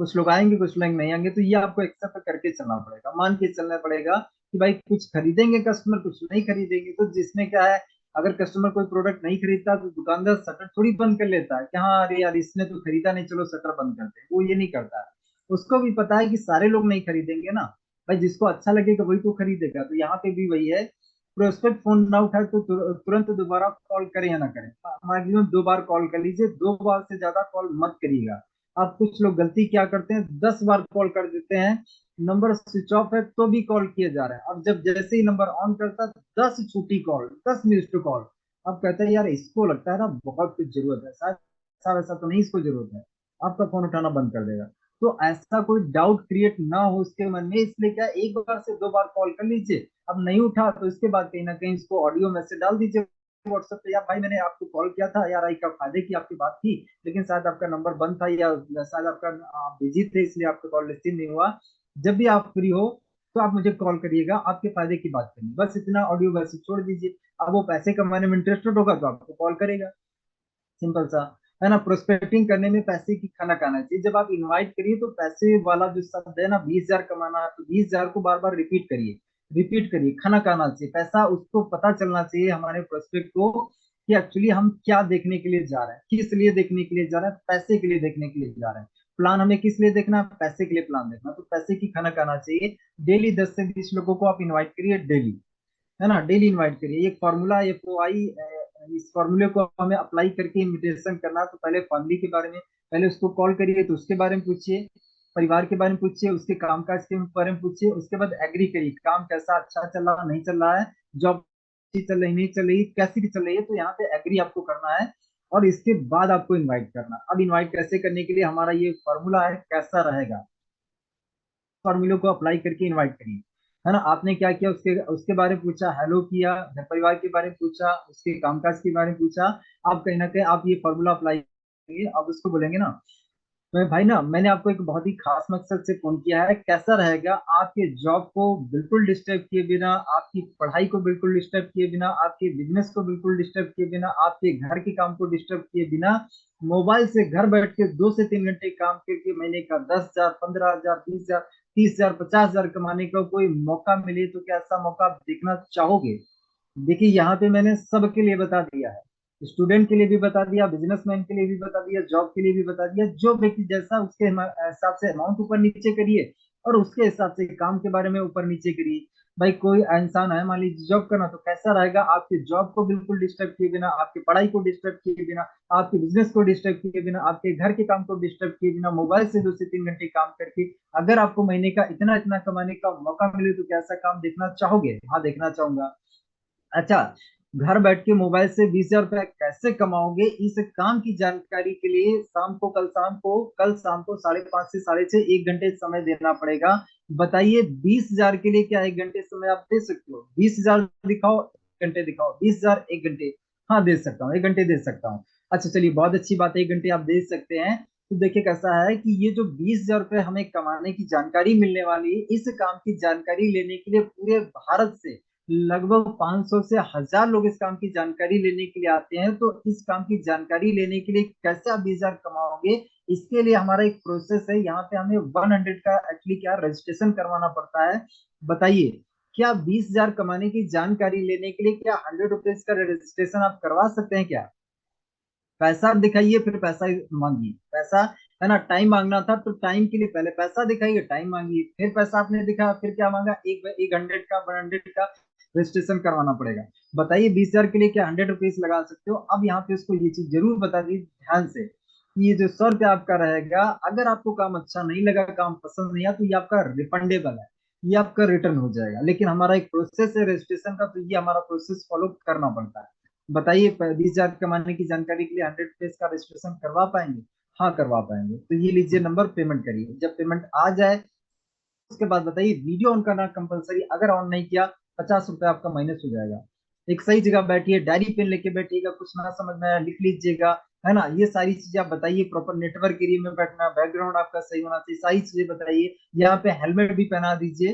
कुछ लोग आएंगे, कुछ लोग नहीं आएंगे, तो ये आपको एक्सेप्ट करके चलना पड़ेगा, मान के चलना पड़ेगा कि भाई कुछ खरीदेंगे कस्टमर, कुछ नहीं खरीदेंगे। तो जिसमें क्या है, अगर कस्टमर कोई प्रोडक्ट नहीं खरीदता तो दुकानदार शटर थोड़ी बंद कर लेता है कि हाँ अरे यार इसने तो खरीदा नहीं, चलो शटर बंद करते हैं, वो ये नहीं करता है। उसको भी पता है कि सारे लोग नहीं खरीदेंगे ना, भाई जिसको अच्छा लगेगा वही तो खरीदेगा। तो यहाँ पे भी वही है, प्रोस्पेक्ट फोन ना उठाए तो तुरंत दोबारा कॉल करें या ना करें, मैक्सिमम 2 बार कॉल कर लीजिए, 2 बार से ज्यादा कॉल मत करिएगा। अब कुछ लोग गलती क्या करते हैं, 10 बार कॉल कर देते हैं, नंबर स्विच ऑफ है तो भी कॉल किए जा रहे हैं। अब जब जैसे ही नंबर ऑन करता है 10 छूटी कॉल, 10 मिस्ड कॉल। अब कहते हैं यार इसको लगता है ना बहुत कुछ जरूरत है, शायद ऐसा वैसा तो नहीं इसको जरूरत है, आपका फोन उठाना बंद कर देगा। तो ऐसा कोई डाउट क्रिएट ना हो उसके मन में, इसलिए क्या 1 बार से 2 बार कॉल कर लीजिए। अब नहीं उठा तो इसके बाद कहीं ना कहीं इसको ऑडियो मैसेज डाल दीजिए व्हाट्सएप पे, यार भाई मैंने आपको कॉल किया था यार, आई का फायदे की आपकी बात थी, लेकिन शायद आपका नंबर बंद था, या शायद आपका आप बिजी थे इसलिए आपका कॉल रिसीव नहीं हुआ। जब भी आप फ्री हो तो आप मुझे कॉल करिएगा, आपके फायदे की बात करेंगे, बस इतना ऑडियो मैसेज छोड़ दीजिए। अब वो पैसे कमाने में इंटरेस्टेड होगा तो आपको कॉल करेगा, सिंपल सा, है ना। प्रोस्पेक्टिंग करने में पैसे की खनक आना चाहिए। जब आप इनवाइट करिए तो पैसे वाला जो शब्द है ना, 20,000 कमाना है तो 20,000 को बार बार रिपीट करिए, रिपीट करिए, खनक आना चाहिए पैसा, उसको पता चलना चाहिए हमारे प्रोस्पेक्ट को कि एक्चुअली हम क्या देखने के लिए जा रहे हैं, किस लिए देखने के लिए जा रहे हैं, पैसे के लिए देखने के लिए जा रहे हैं। प्लान हमें किस लिए देखना है, पैसे के लिए प्लान देखना, तो पैसे की खनक आना चाहिए। डेली 10 से 20 लोगों को आप इन्वाइट करिए, डेली, है ना, डेली इनवाइट करिए। एक फॉर्मूला FOI, इस फॉर्मूले को हमें अप्लाई करके इनविटेशन करना है। तो पहले फैमिली के बारे में, पहले उसको कॉल करिए तो उसके बारे में पूछिए, परिवार के बारे में पूछिए, उसके कामकाज के बारे में पूछिए, उसके बाद एग्री करिए काम कैसा, अच्छा चल रहा नहीं चल रहा है, जॉब अच्छी चल रही नहीं चल रही, कैसी भी चल रही है, तो यहाँ पे एग्री आपको करना है। और इसके बाद आपको इनवाइट करना। अब इनवाइट कैसे करने के लिए हमारा ये फॉर्मूला है, कैसा रहेगा, फॉर्मूले को अप्लाई करके इनवाइट करिए, है ना। आपने क्या किया, उसके उसके बारे में पूछा, हेलो किया, घर परिवार के बारे में पूछा, उसके कामकाज के बारे में पूछा। आप कहीं ना कहीं आप ये फॉर्मूला अप्लाई करिए, आप उसको बोलेंगे ना मैं भाई ना, मैंने आपको एक बहुत ही खास मकसद से फोन किया है। कैसा रहेगा आपके जॉब को बिल्कुल डिस्टर्ब किए बिना, आपकी पढ़ाई को बिल्कुल डिस्टर्ब किए बिना, आपके बिजनेस को बिल्कुल डिस्टर्ब किए बिना, आपके घर के काम को डिस्टर्ब किए बिना, मोबाइल से घर बैठ के 2 से 3 घंटे काम करके महीने का 10,000, 15,000, 20,000, 30,000, 50,000 कमाने का कोई मौका मिले, तो क्या ऐसा मौका आप देखना चाहोगे? देखिए, यहाँ पे मैंने सबके लिए बता दिया है। स्टूडेंट के लिए भी बता दिया, बिजनेसमैन के लिए भी बता दिया, जॉब के लिए भी बता दिया। जो व्यक्ति जैसा, उसके हिसाब से अमाउंट ऊपर नीचे करिए, और उसके हिसाब से काम के बारे में ऊपर नीचे करिए। भाई, कोई इंसान है, मान लीजिए जॉब करना, तो कैसा रहेगा आपके जॉब को बिल्कुल डिस्टर्ब किए बिना, आपकी पढ़ाई को डिस्टर्ब किए बिना, आपके बिजनेस को डिस्टर्ब किए बिना, आपके घर के काम को डिस्टर्ब किए बिना, मोबाइल से 2 से 3 घंटे काम करके अगर आपको महीने का इतना इतना कमाने का मौका मिले, तो कैसा काम देखना चाहोगे? हाँ, देखना चाहूंगा। अच्छा, घर बैठ के मोबाइल से 20,000 रुपया कैसे कमाओगे, इस काम की जानकारी के लिए शाम को, कल शाम को 5:30 से 6:30 1 घंटे समय देना पड़ेगा। बताइए, 20,000 के लिए क्या 1 घंटे समय आप दे सकते हो? 20,000 दिखाओ, 1 घंटे दिखाओ, 20,000 1 घंटे। हाँ, दे सकता हूँ, 1 घंटे दे सकता हूँ। अच्छा चलिए, बहुत अच्छी बात है, 1 घंटे आप दे सकते हैं। तो देखिए कैसा है कि ये जो 20,000 रुपये हमें कमाने की जानकारी मिलने वाली है, इस काम की जानकारी लेने के लिए पूरे भारत से लगभग 500 से 1,000 लोग इस काम की जानकारी लेने के लिए आते हैं। तो इस काम की जानकारी लेने के लिए कैसे आप 20,000 कमाओगे, इसके लिए हमारा एक प्रोसेस है। यहाँ पे हमें 100 का एक्चुअली क्या रजिस्ट्रेशन करवाना पड़ता है। बताइए, क्या 20,000 कमाने की जानकारी लेने के लिए क्या 100 रुपीज का रजिस्ट्रेशन आप करवा सकते हैं क्या? पैसा दिखाइए, फिर पैसा मांगिए। पैसा है ना, टाइम मांगना था तो टाइम के लिए पहले पैसा दिखाइए, टाइम मांगिए, फिर पैसा आपने दिखाया, फिर क्या मांगा? एक एक 100 का रजिस्ट्रेशन करवाना पड़ेगा। बताइए, 20,000 के लिए क्या 100 रुपीज लगा सकते हो? अब यहाँ पे उसको ये चीज जरूर बता दी ध्यान से कि ये जो 100 रुपया आपका रहेगा, अगर आपको काम अच्छा नहीं लगा, काम पसंद नहीं आया, तो ये आपका रिफंडेबल है, ये आपका रिटर्न हो जाएगा। लेकिन हमारा एक प्रोसेस है रजिस्ट्रेशन का, तो ये हमारा प्रोसेस फॉलो करना पड़ता है। बताइए, 20,000 कमाने की जानकारी के लिए 100 पेज का रजिस्ट्रेशन करवा पाएंगे? हाँ, करवा पाएंगे। तो ये लीजिए नंबर, पेमेंट करिए। जब पेमेंट आ जाए, उसके बाद बताइए, वीडियो ऑन करना कंपलसरी, अगर ऑन नहीं किया 50 रुपये आपका माइनस हो जाएगा। एक सही जगह बैठिए, डायरी पेन लेके बैठिएगा, कुछ ना समझ में आया लिख लीजिएगा, है ना। ये सारी चीजें आप बताइए, प्रॉपर नेटवर्क एरिया में बैठना, बैकग्राउंड आपका सही होना चाहिए, सारी चीजें बताइए। यहाँ पे हेलमेट भी पहना दीजिए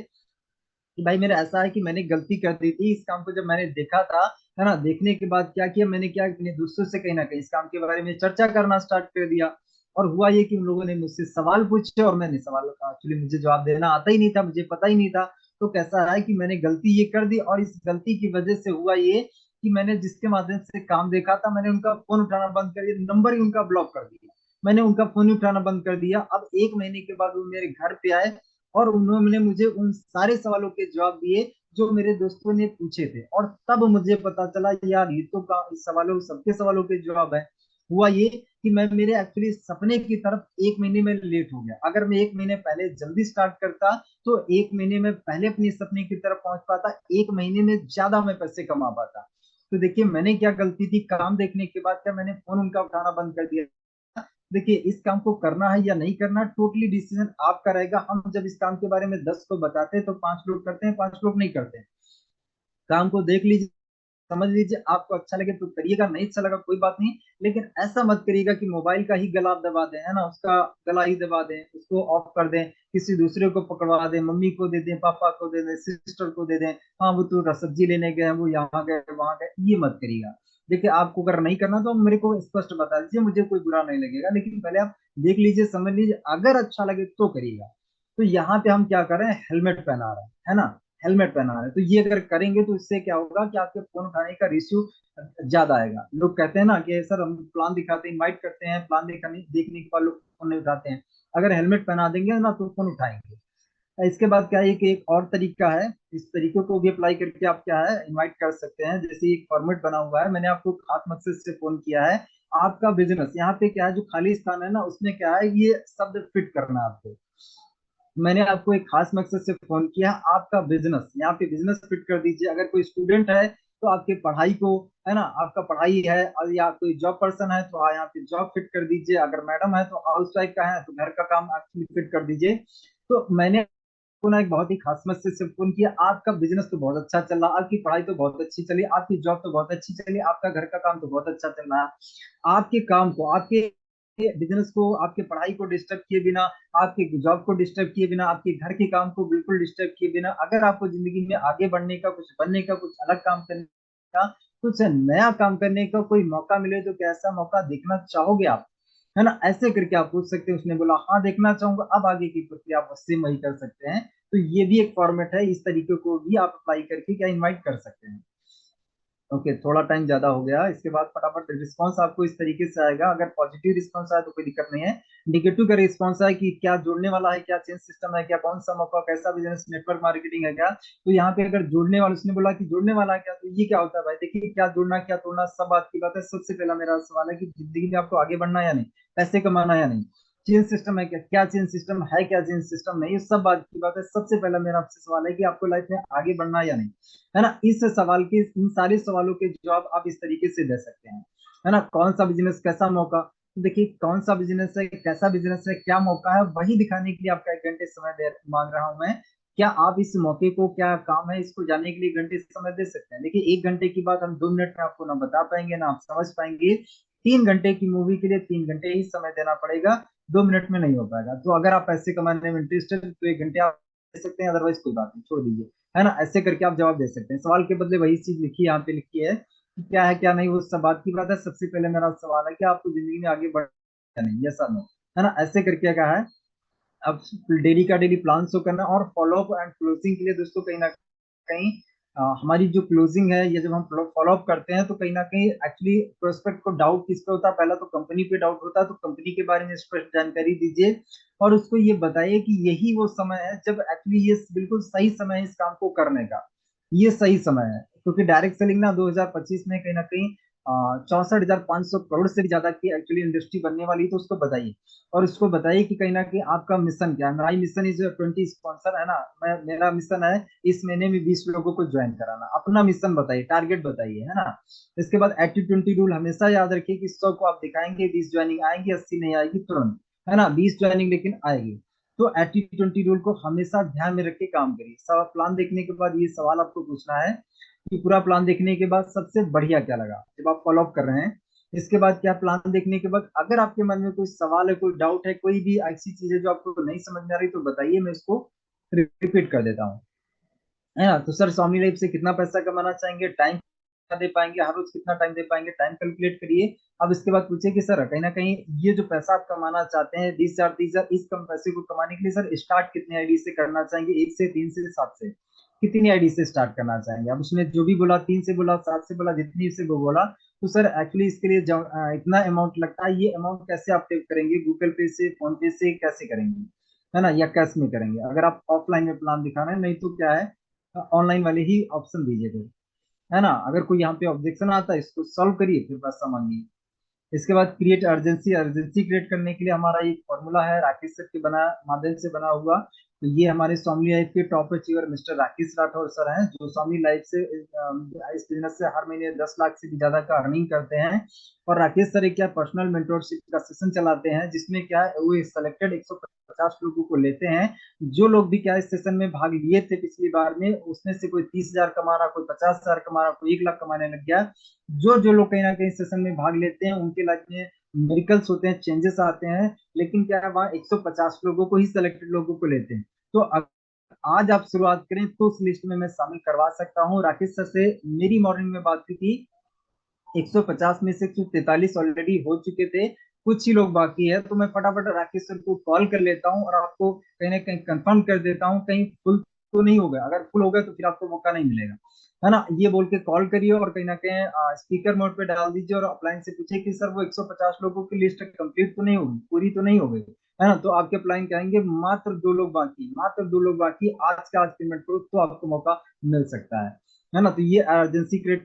कि भाई मेरा ऐसा है कि मैंने गलती कर दी थी, इस काम को जब मैंने देखा था, है ना, देखने के बाद क्या किया मैंने, क्या अपने दोस्तों से कहीं ना कहीं इस काम के बारे में चर्चा करना स्टार्ट कर दिया। और हुआ ये कि उन लोगों ने मुझसे सवाल पूछे, और मैंने सवाल का एक्चुअली मुझे जवाब देना आता ही नहीं था, मुझे पता ही नहीं था। तो कैसा है कि मैंने गलती ये कर दी, और इस गलती की वजह से हुआ ये कि मैंने जिसके माध्यम से काम देखा था, मैंने उनका फोन उठाना बंद कर दिया, नंबर ही उनका ब्लॉक कर दिया। मैंने उनका फोन ही उठाना बंद कर दिया। अब 1 महीने के बाद वो मेरे घर पे आए, और उन्होंने मुझे उन सारे सवालों के जवाब दिए जो मेरे दोस्तों ने पूछे थे। और तब मुझे पता चला, यार ये तो का इस सवालों, सबके सवालों के जवाब है। हुआ ये कि मैं मेरे एक्चुअली सपने की तरफ 1 महीने में लेट हो गया। अगर मैं 1 महीने पहले जल्दी स्टार्ट करता, तो 1 महीने में पहले अपने सपने की तरफ पहुंच पाता, 1 महीने में ज्यादा मैं पैसे कमा पाता। तो देखिए, मैंने क्या गलती थी, काम देखने के बाद क्या मैंने फोन उनका उठाना बंद कर दिया। देखिए, इस काम को करना है या नहीं करना, टोटली डिसीजन आपका रहेगा। हम जब इस काम के बारे में 10 को बताते हैं, तो 5 लोग करते हैं, 5 लोग नहीं करते हैं। काम को देख लीजिए, समझ लीजिए, आपको अच्छा लगे तो करिएगा, नहीं अच्छा लगा कोई बात नहीं। लेकिन ऐसा मत करिएगा कि मोबाइल का ही गला आप दबा दें, है ना, उसका गला ही दबा दें, उसको ऑफ कर दें, किसी दूसरे को पकड़वा दें, मम्मी को दे दें, पापा को दे दें, सिस्टर को दे दें। हाँ, वो तो सब्जी लेने गए हैं, वो यहाँ गए वहां गए, ये मत करिएगा। देखिए, आपको अगर नहीं करना तो मेरे को स्पष्ट बता दीजिए, मुझे कोई बुरा नहीं लगेगा। लेकिन पहले आप देख लीजिए, समझ लीजिए, अगर अच्छा लगे तो करिएगा। तो यहाँ पे हम क्या कर रहे हैं, हेलमेट पहना रहे हैं, है ना, हेलमेट पहना रहे हैं। तो ये अगर करेंगे तो इससे क्या होगा कि आपके फोन उठाने का रेशियो ज्यादा आएगा। लोग कहते हैं ना कि सर हम प्लान दिखाते हैं, इनवाइट करते हैं, प्लान दिखाने देखने के बाद लोग फोन नहीं उठाते हैं। अगर हेलमेट पहना देंगे ना, तो फोन उठाएंगे। इसके बाद क्या है कि एक और तरीका है, इस तरीके को भी अप्लाई करके आप क्या है इनवाइट कर सकते हैं। जैसे एक फॉर्मेट बना हुआ है, मैंने आपको खास मकसद से फोन किया है। आपका बिजनेस, यहाँ पे क्या है, जो खाली स्थान है ना, उसमें क्या है, ये शब्द फिट करना है आपको। मैंने आपको एक खास मकसद से फोन किया, आपका बिजनेस, यहाँ पे बिजनेस फिट कर दीजिए। अगर कोई स्टूडेंट है तो आपके पढ़ाई को, है ना, आपका पढ़ाई है, और या कोई जॉब पर्सन है तो यहाँ पे जॉब फिट कर दीजिए। अगर मैडम है तो हाउस वाइफ का है तो घर का काम एक्चुअली फिट कर दीजिए। तो मैंने आपको ना एक बहुत ही खास मकसद से फोन किया। आपका बिजनेस तो बहुत अच्छा चल रहा, आपकी पढ़ाई तो बहुत अच्छी चली, आपकी जॉब तो बहुत अच्छी चली, आपका घर का काम तो बहुत अच्छा चल रहा है। आपके काम को, आपके बिजनेस को, आपके पढ़ाई को डिस्टर्ब किए बिना, आपके जॉब को डिस्टर्ब किए बिना, आपके घर के काम को बिल्कुल डिस्टर्ब किए बिना, अगर आपको जिंदगी में आगे बढ़ने का, कुछ बनने का, कुछ अलग काम करने का, कुछ नया काम करने का कोई मौका मिले तो कैसा मौका देखना चाहोगे आप, है ना, ऐसे करके आप पूछ सकते हैं। उसने बोला हाँ देखना चाहूंगा। अब आगे की प्रक्रिया आप उससे वही कर सकते हैं। तो ये भी एक फॉर्मेट है, इस तरीके को भी आप अप्लाई करके क्या इनवाइट कर सकते हैं। ओके, थोड़ा टाइम ज्यादा हो गया। इसके बाद फटाफट रिस्पांस आपको इस तरीके से आएगा। अगर पॉजिटिव रिस्पांस आया तो कोई दिक्कत नहीं है। नेगेटिव का रिस्पांस है कि क्या जोड़ने वाला है, क्या चेंज सिस्टम है, क्या कौन सा मौका, कैसा बिजनेस, नेटवर्क मार्केटिंग है क्या। तो यहाँ पे अगर जोड़ने वाला, उसने बोला कि जोड़ने वाला है क्या, तो ये क्या होता है भाई, देखिए क्या जोड़ना क्या तोड़ना सब बात की बात है। सबसे पहला मेरा सवाल है कि जिंदगी में आपको आगे बढ़ना है या नहीं, पैसे कमाना है या नहीं, चेंज सिस्टम है क्या, क्या चेंज सिस्टम है, क्या चेंज सिस्टम नहीं, ये सब बात की बात है। सबसे पहला मेरा आपसे सवाल है कि आपको लाइफ में आगे बढ़ना है या नहीं, है ना। इस सवाल के, इन सारे सवालों के जवाब आप इस तरीके से दे सकते हैं, है ना। कौन सा बिजनेस, कैसा मौका, तो देखिए कौन सा बिजनेस है, कैसा बिजनेस है, क्या मौका है, वही दिखाने के लिए आपका 1 घंटे समय दे मांग रहा हूं मैं। क्या आप इस मौके को, क्या काम है, इसको जानने के लिए 1 घंटे समय दे सकते हैं। देखिए 1 घंटे की बात हम 2 मिनट में आपको ना बता पाएंगे ना आप समझ पाएंगे। 3 घंटे की मूवी के लिए 3 घंटे ही समय देना पड़ेगा, 2 मिनट में नहीं हो पाएगा। तो अगर आप पैसे कमाने में इंटरेस्टेड तो 1 घंटे आप दे सकते हैं, अदरवाइज कोई बात नहीं, छोड़ दीजिए, है ना। ऐसे करके आप जवाब दे सकते हैं। सवाल के बदले वही चीज लिखी, यहाँ पे लिखी है कि क्या है क्या नहीं, वो सब बात की बात है। सबसे पहले मेरा सवाल है कि आपको जिंदगी में आगे बढ़ना है नहीं, यस और नो, है ना। ऐसे करके क्या है, अब डेली का डेली प्लान शो करना और फॉलो अप एंड क्लोजिंग के लिए दोस्तों कहीं ना कहीं हमारी जो क्लोजिंग है, ये जब हम फॉलो अप करते हैं तो कहीं ना कहीं एक्चुअली प्रोस्पेक्ट को डाउट किस पे होता है, पहला तो कंपनी पे डाउट होता है। तो कंपनी के बारे में स्पष्ट जानकारी दीजिए और उसको ये बताइए कि यही वो समय है जब एक्चुअली ये बिल्कुल सही समय है इस काम को करने का, ये सही समय है। क्योंकि डायरेक्ट सेलिंग ना 2025 में कहीं ना कहीं 64,500 करोड़ से भी ज्यादा की एक्चुअली इंडस्ट्री बनने वाली है। तो उसको बताइए और उसको बताइए कि कहीं ना कहीं आपका मिशन क्या है। माई मिशन इज 20 स्पॉन्सर, है ना। मैं, मेरा मिशन है इस महीने में 20 लोगों को ज्वाइन कराना। अपना मिशन बताइए, टारगेट बताइए, है ना। इसके बाद 80-20 रूल हमेशा याद रखिए कि 100 को आप दिखाएंगे, 20 ज्वाइनिंग आएंगी, 80 नहीं आएगी तुरंत, है ना। 20 ज्वाइनिंग लेकिन आएगी। तो 80-20 रूल को हमेशा ध्यान में रख के काम करिए। सब प्लान देखने के बाद ये सवाल आपको पूछना है कि पूरा प्लान देखने के बाद सबसे बढ़िया क्या लगा, जब आप फॉलो अप कर रहे हैं। इसके बाद क्या, प्लान देखने के बाद अगर आपके मन में कोई सवाल है, कोई डाउट है, कोई भी ऐसी चीज है जो आपको नहीं समझ में आ रही, तो बताइए, मैं इसको रिपीट कर देता हूँ, है ना। तो सर स्वामी लाइफ से कितना पैसा कमाना चाहेंगे, टाइम कितना दे पाएंगे, हर रोज कितना टाइम दे पाएंगे, टाइम कैलकुलेट करिए। अब इसके बाद पूछिए कि सर कहीं ना कहीं ये जो पैसा आप कमाना चाहते हैं 20,000 30,000, इस कम पैसे को कमाने के लिए सर स्टार्ट कितने आईडी से करना चाहेंगे, 1 से 3 से 7 से, कितनी आईडी से स्टार्ट करना चाहेंगे। अब उसने जो भी बोला, 3 से बोला, 7 से बोला, जितनी से वो बोला, तो सर एक्चुअली इसके लिए इतना अमाउंट लगता है। ये अमाउंट कैसे आप पे करेंगे, गूगल पे से, फोन पे से, कैसे करेंगे, है ना, या कैश में करेंगे। अगर आप ऑफलाइन में प्लान दिखाना है, नहीं तो क्या है, ऑनलाइन वाले ही ऑप्शन दीजिए फिर, है ना। अगर कोई यहाँ पे ऑब्जेक्शन आता है इसको सॉल्व करिए, फिर पैसा मांगिए। इसके बाद क्रिएट अर्जेंसी, अर्जेंसी क्रिएट करने के लिए हमारा एक फॉर्मूला है, राकेश सर के बना माध्यम से बना हुआ। तो ये हमारे स्वामी लाइफ के top achiever mister Rakesh Rathore sir हैं, जो स्वामी लाइफ से इस बिजनेस से हर महीने 10 लाख से भी ज्यादा का अर्निंग करते हैं। और राकेश सर एक क्या पर्सनल मेंटोरशिप का सेशन चलाते हैं, जिसमें क्या है वो सिलेक्टेड 150 लोगों को लेते हैं। जो लोग भी क्या इस सेशन में भाग लिए थे पिछली बार में, उसमें से कोई 30,000 कमा रहा, कोई 50,000 कमा रहा, कोई 1 लाख कमाने लग गया। जो जो लोग कहीं ना कहीं सेशन में भाग लेते हैं उनके लाइफ में मेरिकल्स होते हैं, चेंजेस आते हैं। लेकिन क्या है, वहाँ 150 लोगों को ही, सिलेक्टेड लोगों को लेते हैं। तो आज आप शुरुआत करें तो उस लिस्ट में मैं शामिल करवा सकता हूँ। राकेश सर से मेरी मॉर्निंग में बात हुई थी, 150 में से 143 ऑलरेडी हो चुके थे, कुछ ही लोग बाकी है। तो मैं फटाफट राकेश सर को कॉल कर लेता हूँ और आपको कहीं ना कहीं कंफर्म कर देता हूँ। कहीं फुल तो नहीं होगा, अगर फुल हो गया तो फिर आपको मौका नहीं मिलेगा, है ना। ये बोल के कॉल करिए और कहीं ना कहीं स्पीकर मोड पे डाल दीजिए और अपलाइन से पूछिए कि सर वो 150 लोगों की लिस्ट कंप्लीट तो नहीं होगी, पूरी तो नहीं हो गई, है ना। तो आपके अपलाइन कहेंगे मात्र 2 लोग बाकी, मात्र 2 लोग बाकी, आज का आज पेमेंट करो तो आपको मौका मिल सकता है ना। तो ये अर्जेंसी क्रिएट